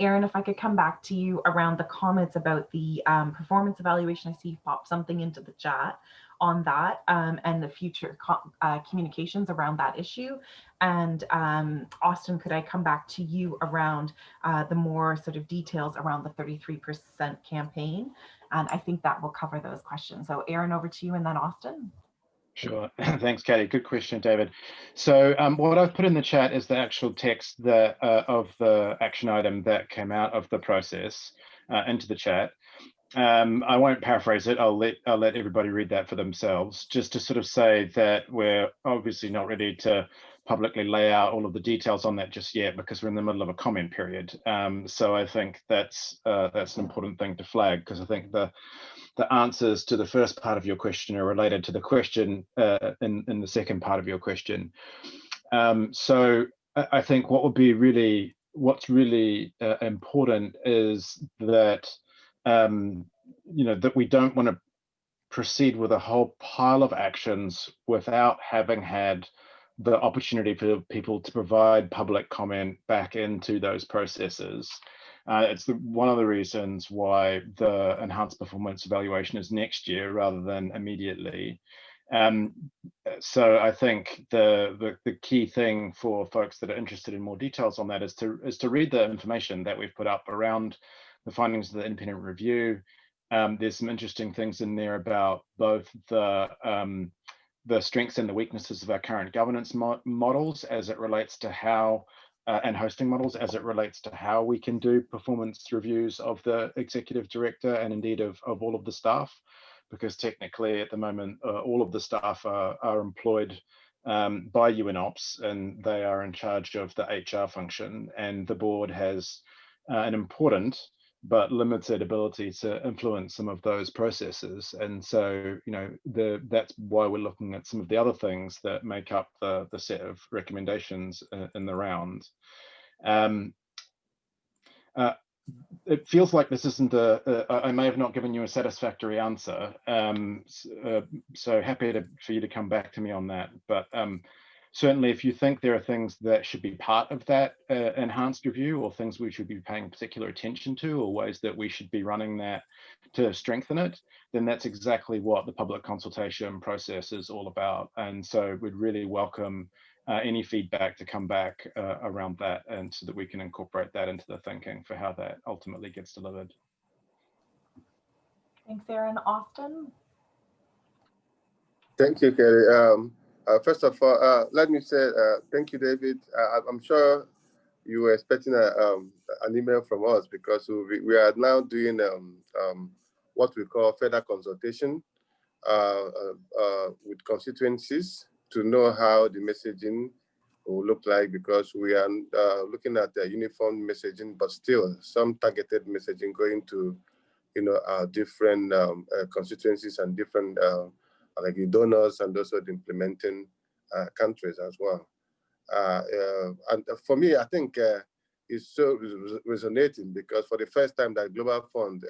Speaker 1: Aaron, if I could come back to you around the comments about the performance evaluation. I see you popped something into the chat on that and the future communications around that issue. And Austin, could I come back to you around the more sort of details around the 33% campaign? And I think that will cover those questions. So Aaron, over to you, and then Austin.
Speaker 7: Sure. Thanks, Katie. Good question, David. So what I've put in the chat is the actual text of the action item that came out of the process into the chat. I won't paraphrase it. I'll let everybody read that for themselves, just to sort of say that we're obviously not ready to publicly lay out all of the details on that just yet, because we're in the middle of a comment period. So I think that's an important thing to flag, because I think the answers to the first part of your question are related to the question in the second part of your question. So I think what's really important is that that we don't want to proceed with a whole pile of actions without having had the opportunity for people to provide public comment back into those processes. It's one of the reasons why the enhanced performance evaluation is next year rather than immediately. So I think the key thing for folks that are interested in more details on that is to read the information that we've put up around the findings of the independent review. There's some interesting things in there about both the strengths and the weaknesses of our current governance models as it relates to how, and hosting models as it relates to how we can do performance reviews of the executive director and indeed of all of the staff, because technically at the moment, all of the staff are employed by UNOPS, and they are in charge of the HR function, and the board has an important but limited ability to influence some of those processes. And so, that's why we're looking at some of the other things that make up the set of recommendations in the round. It feels like this isn't I may have not given you a satisfactory answer. So happy for you to come back to me on that. But certainly, if you think there are things that should be part of that enhanced review, or things we should be paying particular attention to, or ways that we should be running that to strengthen it, then that's exactly what the public consultation process is all about. And so we'd really welcome any feedback to come back around that, and so that we can incorporate that into the thinking for how that ultimately gets delivered.
Speaker 1: Thanks, Aaron. Austin?
Speaker 8: Thank you, Kelly. First of all, let me say thank you, David. I'm sure you were expecting an email from us, because we are now doing what we call further consultation with constituencies to know how the messaging will look like, because we are looking at the uniform messaging, but still some targeted messaging going to, different constituencies and different like the donors, and also the implementing countries as well. And for me, I think it's so resonating, because for the first time that Global Fund,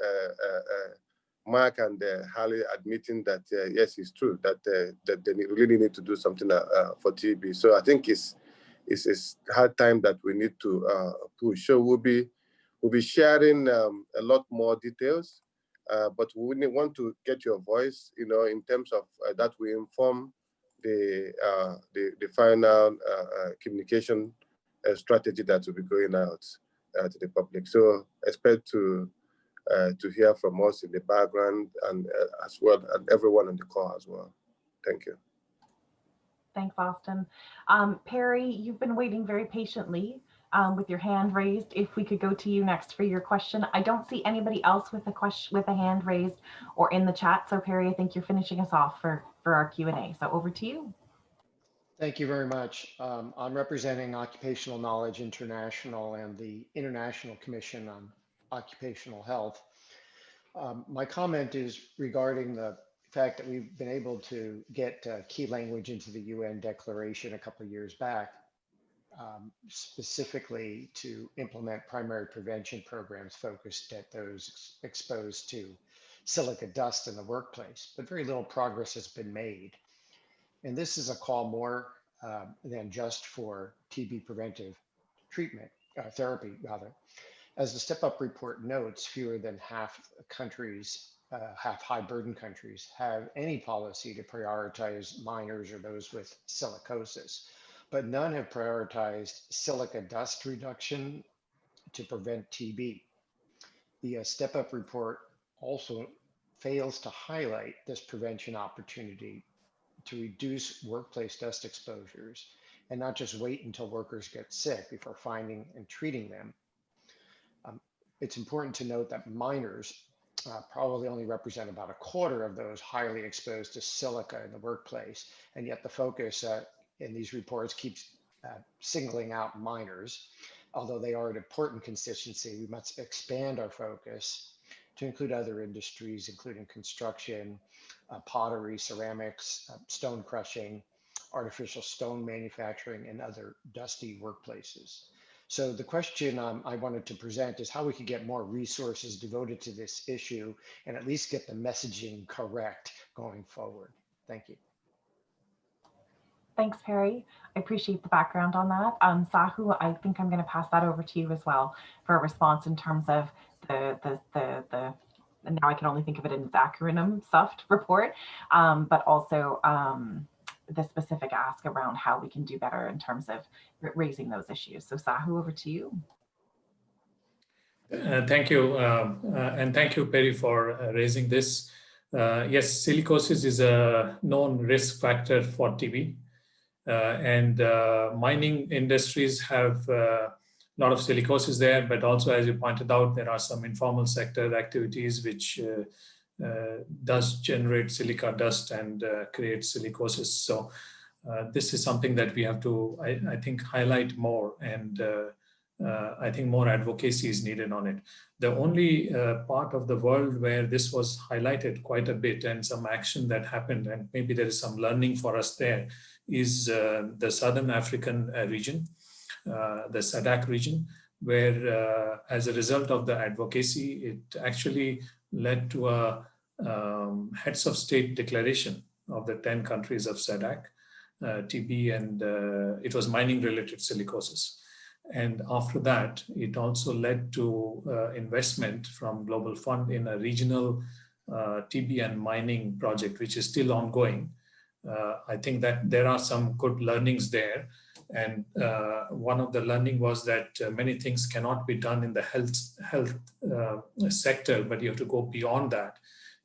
Speaker 8: Mark and Harley admitting that yes, it's true that that they really need to do something for TB. So I think it's hard time that we need to push. So we'll be sharing a lot more details, but we want to get your voice, in terms of that we inform the final communication strategy that will be going out to the public. So expect to hear from us in the background, and as well, and everyone on the call as well. Thank you.
Speaker 1: Thanks, Austin. Perry, you've been waiting very patiently with your hand raised. If we could go to you next for your question. I don't see anybody else with a question, with a hand raised or in the chat. So Perry, I think you're finishing us off for our Q&A. So over to you.
Speaker 12: Thank you very much. I'm representing Occupational Knowledge International and the International Commission on Occupational Health. My comment is regarding the fact that we've been able to get key language into the UN declaration a couple of years back, specifically to implement primary prevention programs focused at those exposed to silica dust in the workplace, but very little progress has been made. And this is a call more than just for TB preventive treatment, therapy rather. As the Step Up report notes, fewer than half countries, half high burden countries, have any policy to prioritize minors or those with silicosis, but none have prioritized silica dust reduction to prevent TB. The Step Up report also fails to highlight this prevention opportunity to reduce workplace dust exposures, and not just wait until workers get sick before finding and treating them. It's important to note that minors probably only represent about a quarter of those highly exposed to silica in the workplace, and yet the focus in these reports keeps singling out minors. Although they are an important constituency, we must expand our focus to include other industries, including construction, pottery, ceramics, stone crushing, artificial stone manufacturing, and other dusty workplaces. So the question I wanted to present is how we could get more resources devoted to this issue and at least get the messaging correct going forward. Thank you.
Speaker 1: Thanks, Perry. I appreciate the background on that. Sahu, I think I'm going to pass that over to you as well for a response in terms of and now I can only think of it in its acronym, SUFT report, but also the specific ask around how we can do better in terms of raising those issues. So Sahu, over to you.
Speaker 6: Thank you. And thank you, Perry, for raising this. Yes, silicosis is a known risk factor for TB. And mining industries have a lot of silicosis there, but also, as you pointed out, there are some informal sector activities which does generate silica dust and create silicosis. So this is something that we have to, I think, highlight more, and I think more advocacy is needed on it. The only part of the world where this was highlighted quite a bit and some action that happened, and maybe there is some learning for us there, is the Southern African region, the SADC region, where as a result of the advocacy, it actually led to a heads of state declaration of the 10 countries of SADC, TB, and it was mining-related silicosis. And after that, it also led to investment from Global Fund in a regional TB and mining project, which is still ongoing. I think that there are some good learnings there. And one of the learning was that many things cannot be done in the health sector, but you have to go beyond that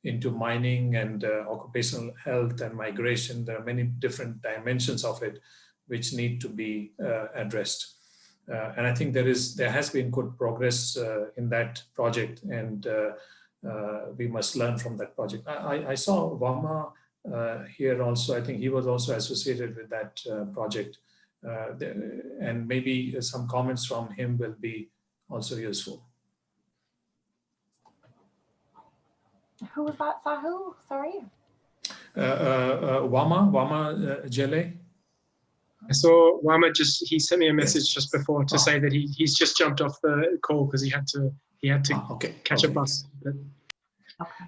Speaker 6: into mining and occupational health and migration. There are many different dimensions of it which need to be addressed. And I think there has been good progress in that project, and we must learn from that project. I saw Vama here also. I think he was also associated with that project. And maybe some comments from him will be also useful.
Speaker 1: Who was that, Sahu? Sorry.
Speaker 6: Wama Jele.
Speaker 4: I saw Wama he sent me a message just before to say that he's just jumped off the call because he had to catch a bus.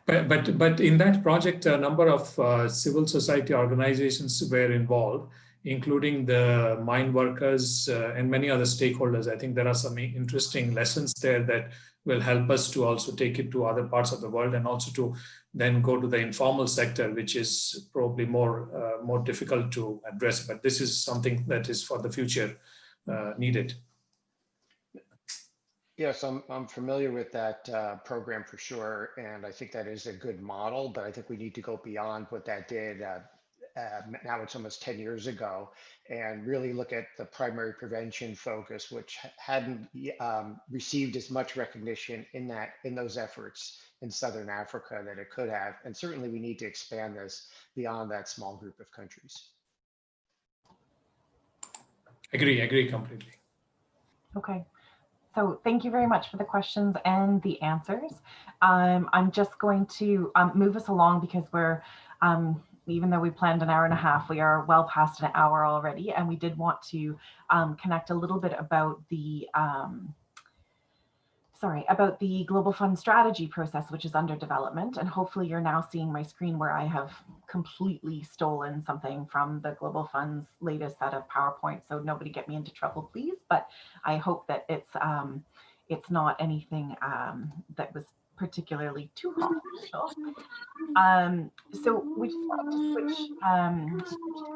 Speaker 6: But in that project, a number of civil society organizations were involved, including the mine workers and many other stakeholders. I think there are some interesting lessons there that will help us to also take it to other parts of the world, and also to then go to the informal sector, which is probably more difficult to address. But this is something that is for the future needed.
Speaker 12: Yes, I'm familiar with that program for sure, and I think that is a good model, but I think we need to go beyond what that did. Now it's almost 10 years ago, and really look at the primary prevention focus, which hadn't received as much recognition in those efforts in Southern Africa that it could have. And certainly we need to expand this beyond that small group of countries.
Speaker 6: Agree completely.
Speaker 1: Okay. So thank you very much for the questions and the answers. I'm just going to move us along because we're, even though we planned an hour and a half, we are well past an hour already. And we did want to connect a little bit about the, about the Global Fund strategy process, which is under development. And hopefully you're now seeing my screen where I have completely stolen something from the Global Fund's latest set of PowerPoint. So nobody get me into trouble, please. But I hope that it's not anything that was particularly too controversial. So we just wanted to switch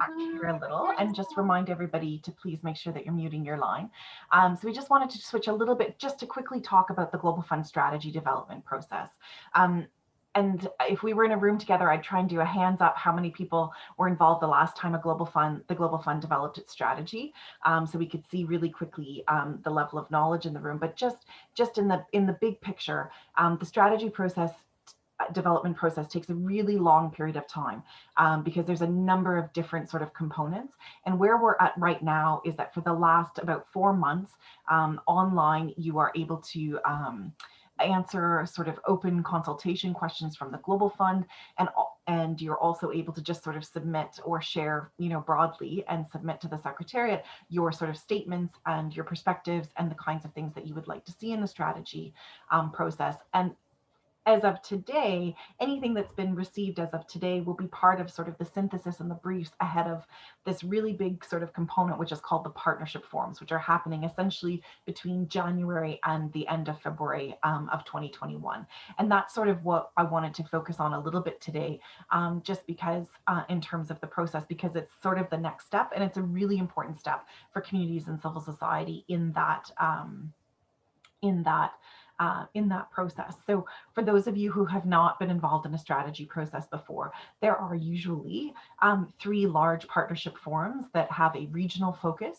Speaker 1: tack here a little and just remind everybody to please make sure that you're muting your line. So we just wanted to switch a little bit just to quickly talk about the Global Fund strategy development process. And if we were in a room together, I'd try and do a hands up how many people were involved the last time the Global Fund developed its strategy, so we could see really quickly the level of knowledge in the room. But just in the big picture, the strategy development process takes a really long period of time because there's a number of different sort of components. And where we're at right now is that for the last about 4 months online, you are able to answer sort of open consultation questions from the Global Fund, and you're also able to just sort of submit or share, broadly and submit to the Secretariat your sort of statements and your perspectives and the kinds of things that you would like to see in the strategy process. And as of today, anything that's been received as of today will be part of sort of the synthesis and the briefs ahead of this really big sort of component, which is called the partnership forums, which are happening essentially between January and the end of February of 2021. And that's sort of what I wanted to focus on a little bit today, just because in terms of the process, because it's sort of the next step, and it's a really important step for communities and civil society in that process. So for those of you who have not been involved in a strategy process before, there are usually 3 large partnership forums that have a regional focus,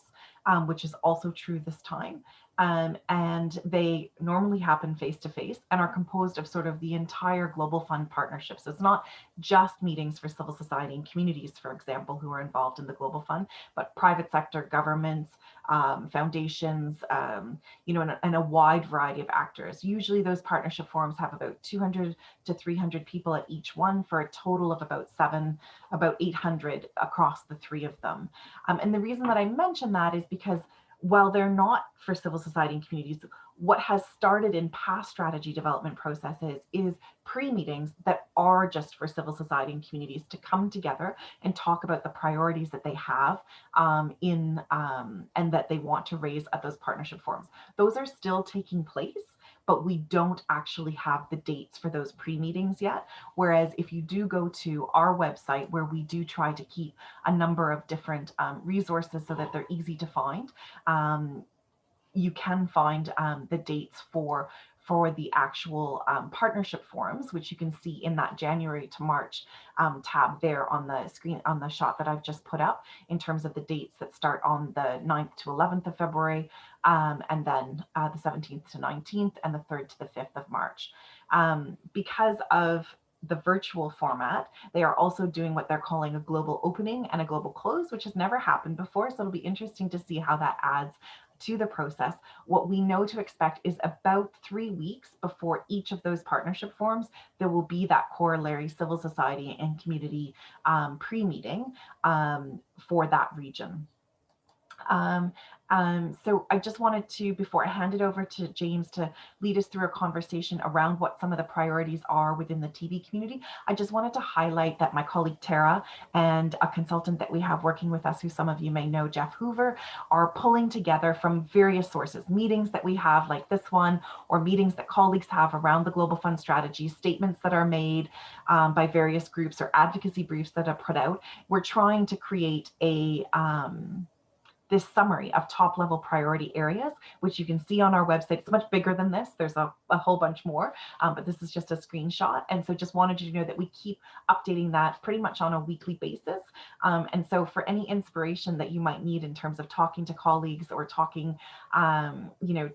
Speaker 1: which is also true this time. And they normally happen face-to-face and are composed of sort of the entire Global Fund partnership. So it's not just meetings for civil society and communities, for example, who are involved in the Global Fund, but private sector, governments, foundations, and a wide variety of actors. Usually those partnership forums have about 200 to 300 people at each one, for a total of about 800 across the 3 of them. And the reason that I mention that is because while they're not for civil society and communities, what has started in past strategy development processes is pre-meetings that are just for civil society and communities to come together and talk about the priorities that they have and that they want to raise at those partnership forums. Those are still taking place, but we don't actually have the dates for those pre-meetings yet. Whereas if you do go to our website, where we do try to keep a number of different resources so that they're easy to find, you can find the dates for the actual partnership forums, which you can see in that January to March tab there on the screen, on the shot that I've just put up, in terms of the dates that start on the 9th to 11th of February, and then the 17th to 19th, and the 3rd to the 5th of March. Because of the virtual format, they are also doing what they're calling a global opening and a global close, which has never happened before. So it'll be interesting to see how that adds to the process. What we know to expect is about 3 weeks before each of those partnership forums, there will be that corollary civil society and community pre-meeting for that region. So I just wanted to, before I hand it over to James to lead us through a conversation around what some of the priorities are within the TB community, I just wanted to highlight that my colleague Tara and a consultant that we have working with us, who some of you may know, Jeff Hoover, are pulling together from various sources, meetings that we have like this one, or meetings that colleagues have around the Global Fund strategy, statements that are made by various groups, or advocacy briefs that are put out. We're trying to create a this summary of top level priority areas, which you can see on our website. It's much bigger than this. There's a whole bunch more, but this is just a screenshot. And so just wanted you to know that we keep updating that pretty much on a weekly basis. And so for any inspiration that you might need in terms of talking to colleagues, or talking, you know,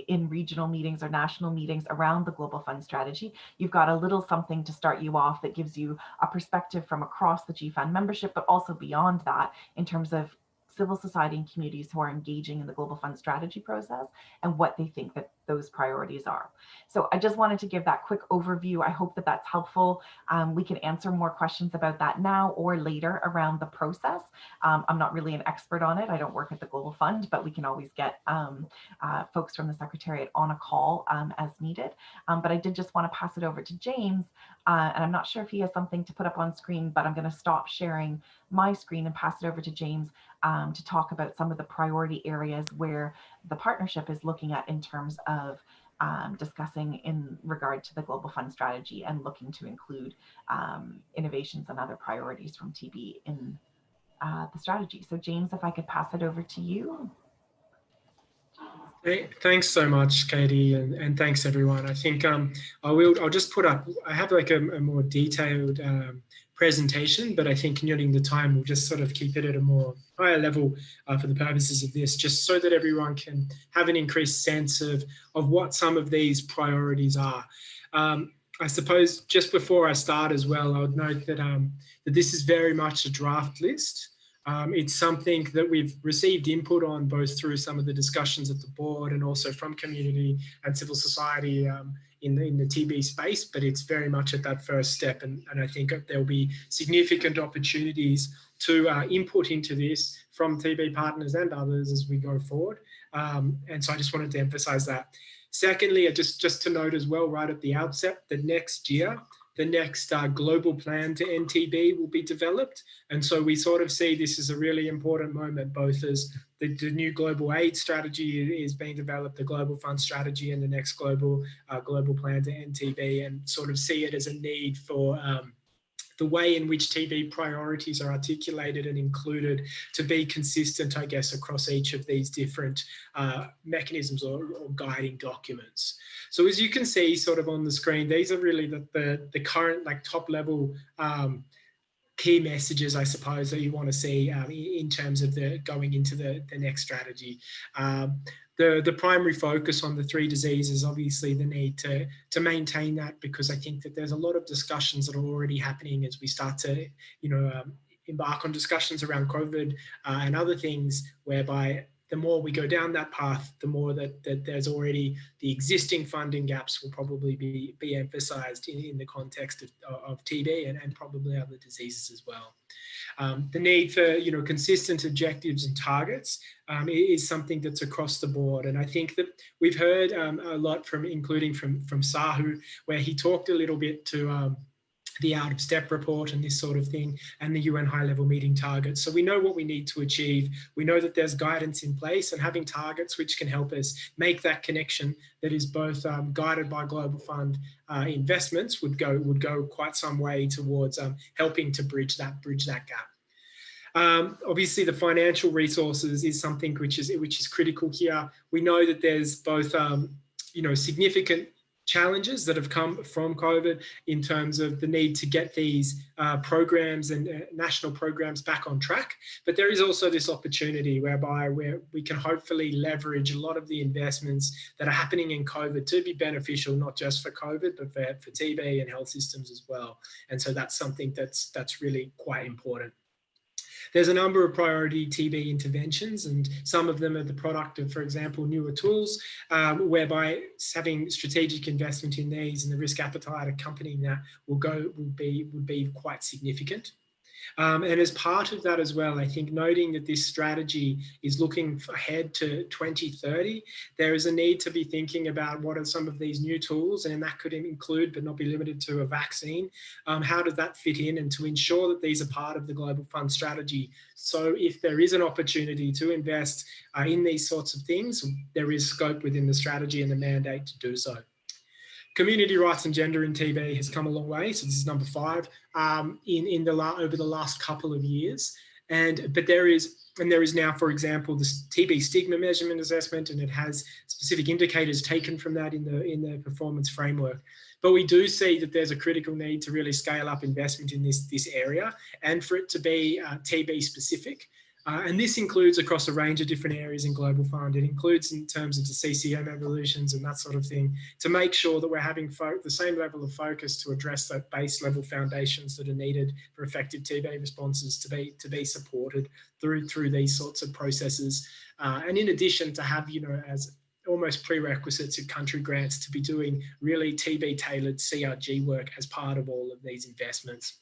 Speaker 1: in regional meetings or national meetings around the Global Fund strategy, you've got a little something to start you off that gives you a perspective from across the GFAN membership, but also beyond that, in terms of civil society and communities who are engaging in the Global Fund strategy process and what they think that those priorities are. So I just wanted to give that quick overview. I hope that that's helpful. We can answer more questions about that now or later around the process. I'm not really an expert on it. I don't work at the Global Fund, but we can always get folks from the Secretariat on a call as needed. But I did just want to pass it over to James, and I'm not sure if he has something to put up on screen, but I'm going to stop sharing my screen and pass it over to James to talk about some of the priority areas where the partnership is looking at in terms of discussing in regard to the Global Fund strategy, and looking to include innovations and other priorities from TB in the strategy. So James, if I could pass it over to you.
Speaker 4: Thanks so much, Katie, and thanks everyone. I think I'll just put up, I have like a more detailed presentation, but I think noting the time, we'll just sort of keep it at a more higher level for the purposes of this, just so that everyone can have an increased sense of what some of these priorities are. I suppose just before I start as well, I would note that, that this is very much a draft list. It's something that we've received input on, both through some of the discussions at the board and also from community and civil society in the TB space, but it's very much at that first step. And I think there'll be significant opportunities to input into this from TB partners and others as we go forward. And so I just wanted to emphasize that. Secondly, just to note as well, right at the outset, that next year, the next global plan to end TB will be developed. And so we sort of see this as a really important moment, both as the new global aid strategy is being developed, the Global Fund strategy, and the next global plan to end TB, and sort of see it as a need for the way in which TB priorities are articulated and included to be consistent, I guess, across each of these different mechanisms or guiding documents. So as you can see sort of on the screen, these are really the current like top level key messages, I suppose, that you want to see in terms of going into the next strategy. The primary focus on the 3 diseases, obviously the need to maintain that, because I think that there's a lot of discussions that are already happening as we start to, you know, embark on discussions around COVID and other things, whereby the more we go down that path, the more that there's already the existing funding gaps will probably be emphasized in the context of TB and probably other diseases as well. The need for consistent objectives and targets is something that's across the board, and I think that we've heard a lot including from Sahu, where he talked a little bit to the out of step report and this sort of thing, and the UN high level meeting targets. So we know what we need to achieve. We know that there's guidance in place, and having targets which can help us make that connection that is both guided by Global Fund investments would go quite some way towards helping to bridge that gap. Obviously, the financial resources is something which is critical here. We know that there's both significant challenges that have come from COVID in terms of the need to get these programs and national programs back on track. But there is also this opportunity where we can hopefully leverage a lot of the investments that are happening in COVID to be beneficial, not just for COVID, but for TB and health systems as well. And so that's something that's really quite important. There's a number of priority TB interventions, and some of them are the product of, for example, newer tools, whereby having strategic investment in these and the risk appetite accompanying that would be quite significant. And as part of that as well, I think noting that this strategy is looking ahead to 2030, there is a need to be thinking about what are some of these new tools, and that could include, but not be limited to, a vaccine. How does that fit in, and to ensure that these are part of the Global Fund strategy. So if there is an opportunity to invest in these sorts of things, there is scope within the strategy and the mandate to do so. Community rights and gender in TB has come a long way. So this is number 5 over the last couple of years. But there is now, for example, this TB stigma measurement assessment, and it has specific indicators taken from that in the performance framework. But we do see that there's a critical need to really scale up investment in this area, and for it to be TB specific. And this includes across a range of different areas in Global Fund. It includes in terms of the CCM evolutions and that sort of thing, to make sure that we're having the same level of focus to address that base level foundations that are needed for effective TB responses to be supported through these sorts of processes. And in addition, to have, as almost prerequisites of country grants, to be doing really TB tailored CRG work as part of all of these investments.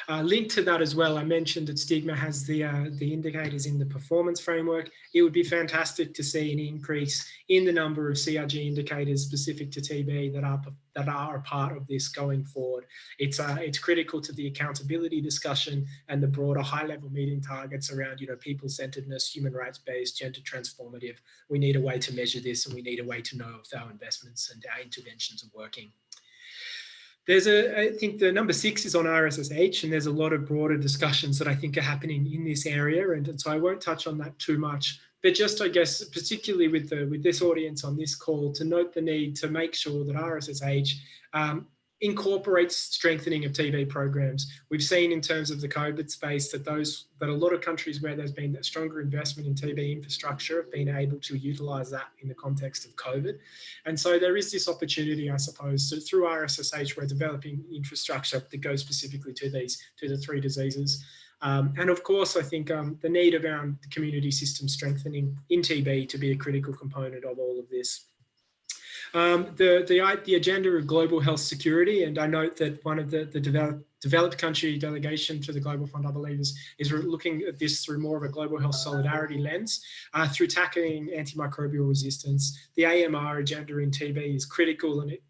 Speaker 4: Linked to that as well, I mentioned that stigma has the indicators in the performance framework. It would be fantastic to see an increase in the number of CRG indicators specific to TB that are a part of this going forward. It's critical to the accountability discussion and the broader high-level meeting targets around people-centeredness, human rights-based, gender transformative. We need a way to measure this, and we need a way to know if our investments and our interventions are working. I think the number 6 is on RSSH, and there's a lot of broader discussions that I think are happening in this area, and so I won't touch on that too much. But just, I guess, particularly with this audience on this call, to note the need to make sure that RSSH incorporates strengthening of TB programs. We've seen in terms of the COVID space that a lot of countries where there's been that stronger investment in TB infrastructure have been able to utilise that in the context of COVID. And so there is this opportunity, I suppose, so through RSSH, we're developing infrastructure that goes specifically to the 3 diseases. And of course, I think the need around the community system strengthening in TB to be a critical component of all of this. The agenda of global health security, and I note that one of the developed country delegation to the Global Fund, I believe, is looking at this through more of a global health solidarity lens, through tackling antimicrobial resistance. The AMR agenda in TB is critical, and it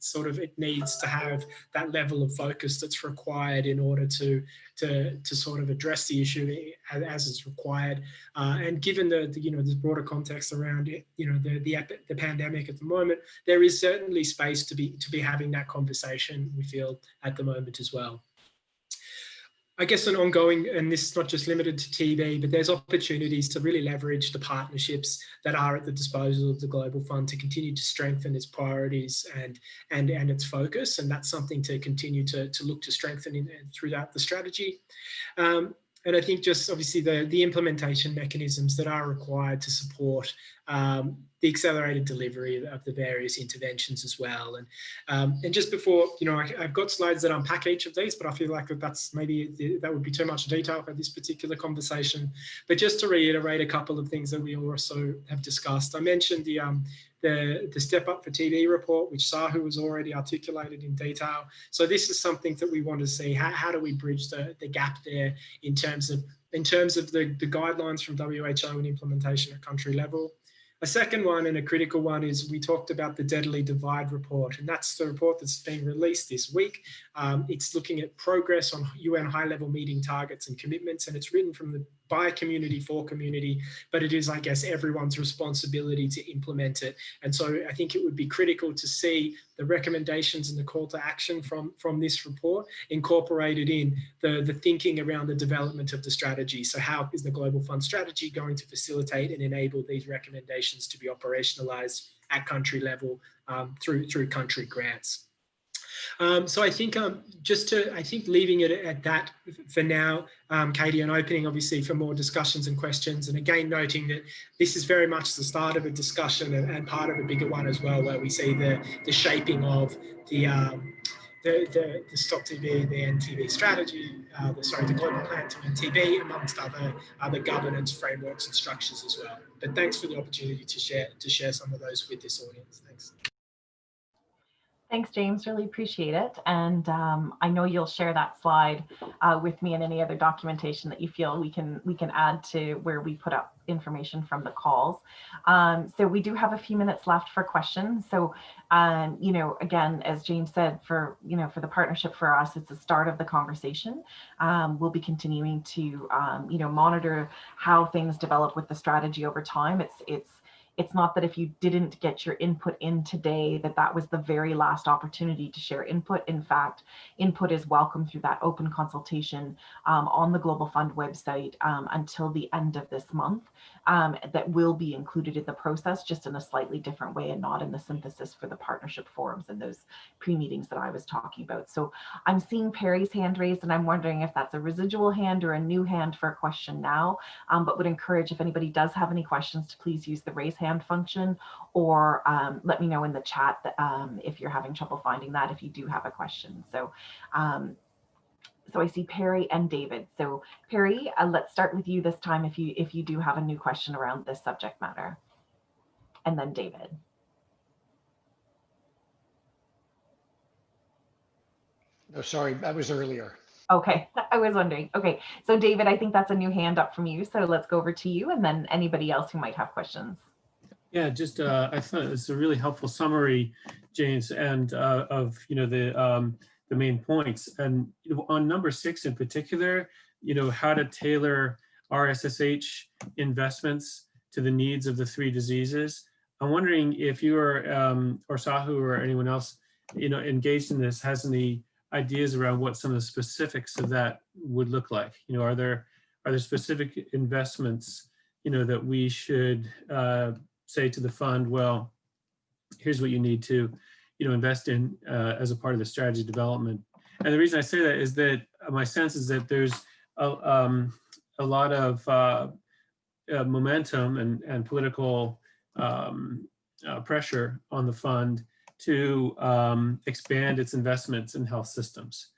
Speaker 4: needs to have that level of focus that's required in order to sort of address the issue as is required. And given this broader context around it, the pandemic at the moment, there is certainly space to be having that conversation, we feel, at the moment as well. I guess an ongoing, and this is not just limited to TB, but there's opportunities to really leverage the partnerships that are at the disposal of the Global Fund to continue to strengthen its priorities and its focus, and that's something to continue to look to strengthen throughout the strategy. And I think just obviously the implementation mechanisms that are required to support the accelerated delivery of the various interventions as well. And just before, I've got slides that unpack each of these, but I feel like that would be too much detail for this particular conversation. But just to reiterate a couple of things that we also have discussed, I mentioned the Step Up for TB report, which Sahu has already articulated in detail. So this is something that we want to see. How do we bridge the gap there in terms of the guidelines from WHO and implementation at country level? A second one, and a critical one, is we talked about the Deadly Divide report, and that's the report that's being released this week. It's looking at progress on UN high-level meeting targets and commitments, and it's written by community for community, but it is, I guess, everyone's responsibility to implement it. And so I think it would be critical to see the recommendations and the call to action from this report incorporated in the thinking around the development of the strategy. So how is the Global Fund strategy going to facilitate and enable these recommendations to be operationalized at country level through country grants? So I think leaving it at that for now, Katie, and opening obviously for more discussions and questions. And again, noting that this is very much the start of a discussion and part of a bigger one as well, where we see the shaping of the StopTB, the NTB strategy, the global plan to end TB, amongst other governance frameworks and structures as well. But thanks for the opportunity to share some of those with this audience. Thanks.
Speaker 1: Thanks, James. Really appreciate it. And I know you'll share that slide with me and any other documentation that you feel we can add to where we put up information from the calls. So we do have a few minutes left for questions. So, again, as James said, for the partnership for us, it's the start of the conversation. We'll be continuing to, monitor how things develop with the strategy over time. It's not that if you didn't get your input in today, that was the very last opportunity to share input. In fact, input is welcome through that open consultation on the Global Fund website until the end of this month. That will be included in the process, just in a slightly different way and not in the synthesis for the partnership forums and those pre-meetings that I was talking about. So I'm seeing Perry's hand raised, and I'm wondering if that's a residual hand or a new hand for a question now, but would encourage if anybody does have any questions to please use the raise hand function, or let me know in the chat that, if you're having trouble finding that, if you do have a question. So so I see Perry and David. So Perry, let's start with you this time if you do have a new question around this subject matter. And then David.
Speaker 12: No, sorry, that was earlier.
Speaker 1: Okay, I was wondering. Okay, so David, I think that's a new hand up from you. So let's go over to you and then anybody else who might have questions.
Speaker 10: Yeah, just I thought it's a really helpful summary, James, and of the main points. And on number 6 in particular, how to tailor RSSH investments to the needs of the 3 diseases. I'm wondering if you or Sahu or anyone else, engaged in this has any ideas around what some of the specifics of that would look like. Are there specific investments, that we should say to the fund, well, here's what you need to invest in as a part of the strategy development. And the reason I say that is that my sense is that there's a lot of momentum and political pressure on the fund to expand its investments in health systems.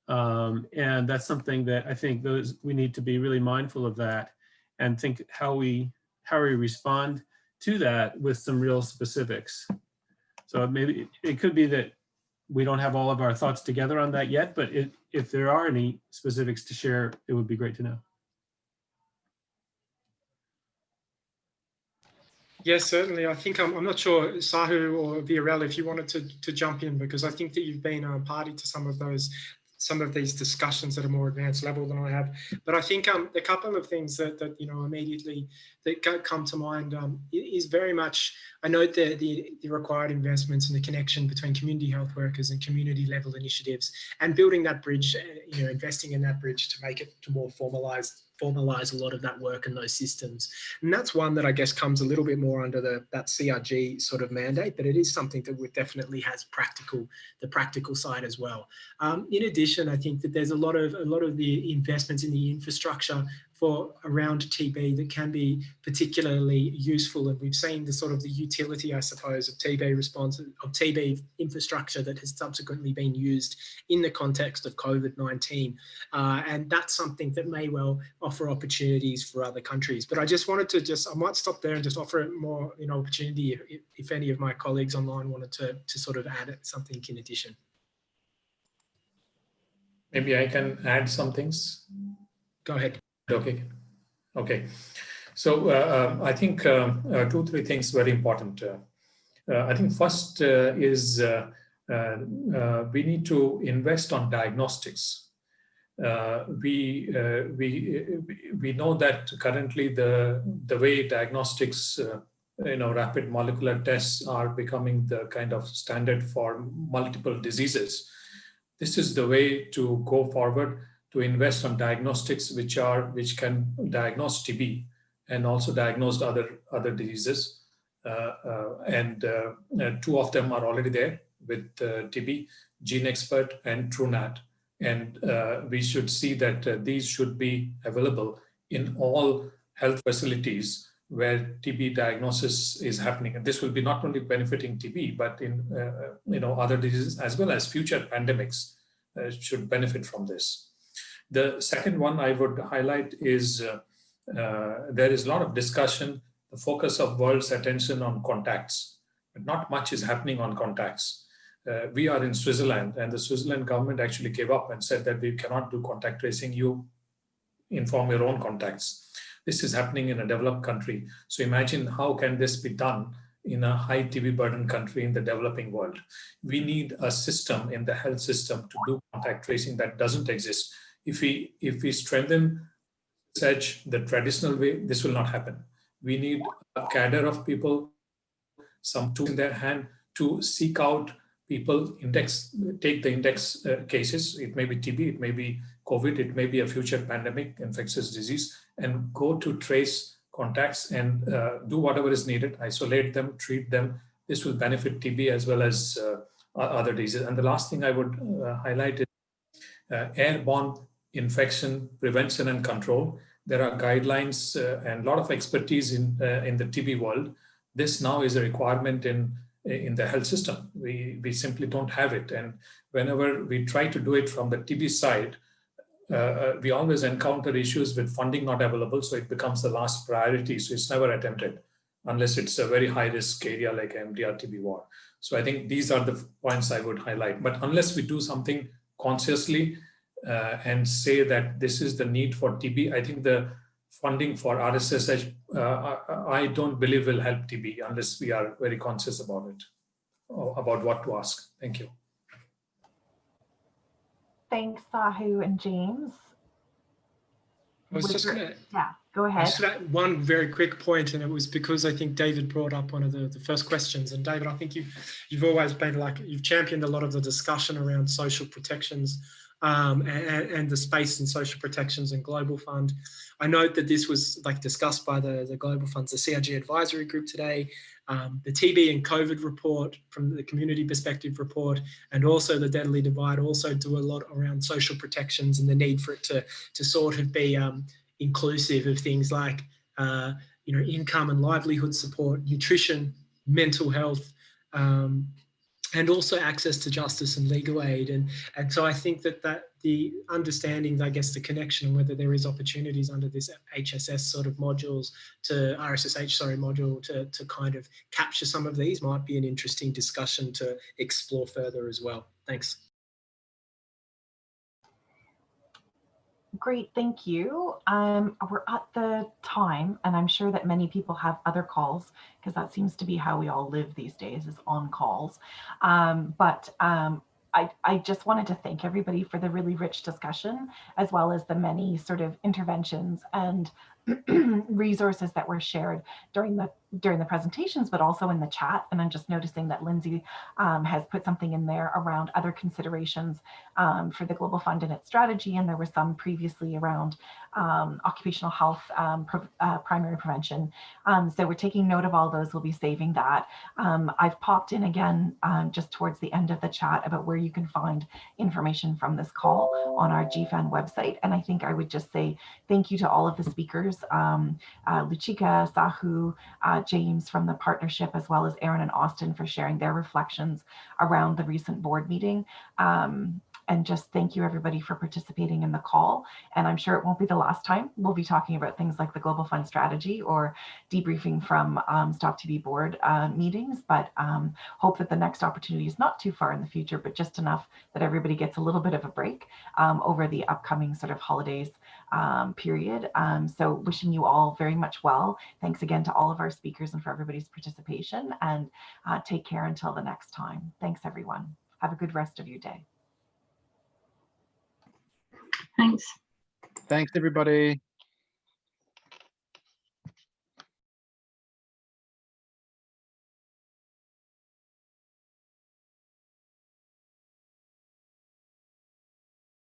Speaker 10: And that's something that I think we need to be really mindful of that and think how we respond to that with some real specifics. So maybe it could be that we don't have all of our thoughts together on that yet, but if there are any specifics to share, it would be great to know.
Speaker 4: Yes, certainly. I think I'm not sure, Sahu or Viorel, if you wanted to jump in, because I think that you've been party to some of these discussions at a more advanced level than I have. But I think a couple of things that immediately that come to mind is very much, I note the required investments and the connection between community health workers and community level initiatives, and building that bridge, investing in that bridge to make it to more formalized formalize a lot of that work and those systems. And that's one that I guess comes a little bit more under that CRG sort of mandate, but it is something that definitely has the practical side as well. In addition, I think that there's a lot of the investments in the infrastructure for around TB that can be particularly useful, and we've seen the sort of the utility, I suppose, of TB response, of TB infrastructure that has subsequently been used in the context of COVID-19, and that's something that may well offer opportunities for other countries. But I just wanted to I might stop there and just offer more opportunity if any of my colleagues online wanted to sort of add something in addition.
Speaker 6: Maybe I can add some things.
Speaker 4: Go ahead.
Speaker 6: Okay. So I think 2-3 things very important. I think first is we need to invest on diagnostics. We know that currently the way diagnostics, rapid molecular tests are becoming the kind of standard for multiple diseases. This is the way to go forward, to invest on diagnostics which can diagnose TB and also diagnose other diseases. And 2 of them are already there with TB, GeneXpert and TrueNat. And we should see that these should be available in all health facilities where TB diagnosis is happening. And this will be not only benefiting TB, but in other diseases as well as future pandemics should benefit from this. The second one I would highlight is there is a lot of discussion, the focus of world's attention on contacts, but not much is happening on contacts. We are in Switzerland, and the Switzerland government actually gave up and said that we cannot do contact tracing. You inform your own contacts. This is happening in a developed country. So imagine how can this be done in a high TB burden country in the developing world. We need a system in the health system to do contact tracing that doesn't exist. If we strengthen research the traditional way, this will not happen. We need a cadre of people, some tools in their hand to seek out people, take the index cases. It may be TB, it may be COVID, it may be a future pandemic, infectious disease, and go to trace contacts and do whatever is needed, isolate them, treat them. This will benefit TB as well as other diseases. And the last thing I would highlight is airborne infection prevention and control. There are guidelines and a lot of expertise in the TB world. This now is a requirement in the health system. We simply don't have it. And whenever we try to do it from the TB side, we always encounter issues with funding not available. So it becomes the last priority. So it's never attempted unless it's a very high risk area like MDR TB ward. So I think these are the points I would highlight. But unless we do something consciously and say that this is the need for TB, I think the funding for RSSH, I don't believe will help TB unless we are very conscious about it, or about what to ask. Thank you.
Speaker 1: Thanks, Sahu and James.
Speaker 4: I was just going to...
Speaker 1: Yeah, go ahead.
Speaker 4: Just one very quick point, and it was because I think David brought up one of the first questions. And David, I think you've always been you've championed a lot of the discussion around social protections and the space in social protections and Global Fund. I note that this was discussed by the Global Fund's the CRG advisory group today, the TB and COVID report from the community perspective report, and also the Deadly Divide also do a lot around social protections and the need for it to sort of be inclusive of things like income and livelihood support, nutrition, mental health, and also access to justice and legal aid. And so I think that the understanding, I guess, the connection and whether there is opportunities under this HSS sort of modules to RSSH, sorry, module to kind of capture some of these might be an interesting discussion to explore further as well. Thanks.
Speaker 1: Great, thank you. We're at the time, and I'm sure that many people have other calls because that seems to be how we all live these days, is on calls. I just wanted to thank everybody for the really rich discussion, as well as the many sort of interventions and resources that were shared during during the presentations, but also in the chat. And I'm just noticing that Lindsay has put something in there around other considerations for the Global Fund and its strategy. And there were some previously around occupational health, primary prevention. So we're taking note of all those. We'll be saving that. I've popped in again just towards the end of the chat about where you can find information from this call on our GFAN website. And I think I would just say thank you to all of the speakers, Luchika, Sahu, James from the partnership, as well as Aaron and Austin for sharing their reflections around the recent board meeting. And just thank you everybody for participating in the call. And I'm sure it won't be the last time we'll be talking about things like the Global Fund strategy or debriefing from StopTB board meetings, but hope that the next opportunity is not too far in the future, but just enough that everybody gets a little bit of a break over the upcoming sort of holidays period. So wishing you all very much well. Thanks again to all of our speakers and for everybody's participation, and take care until the next time. Thanks everyone. Have a good rest of your day.
Speaker 13: Thanks.
Speaker 7: Thanks, everybody.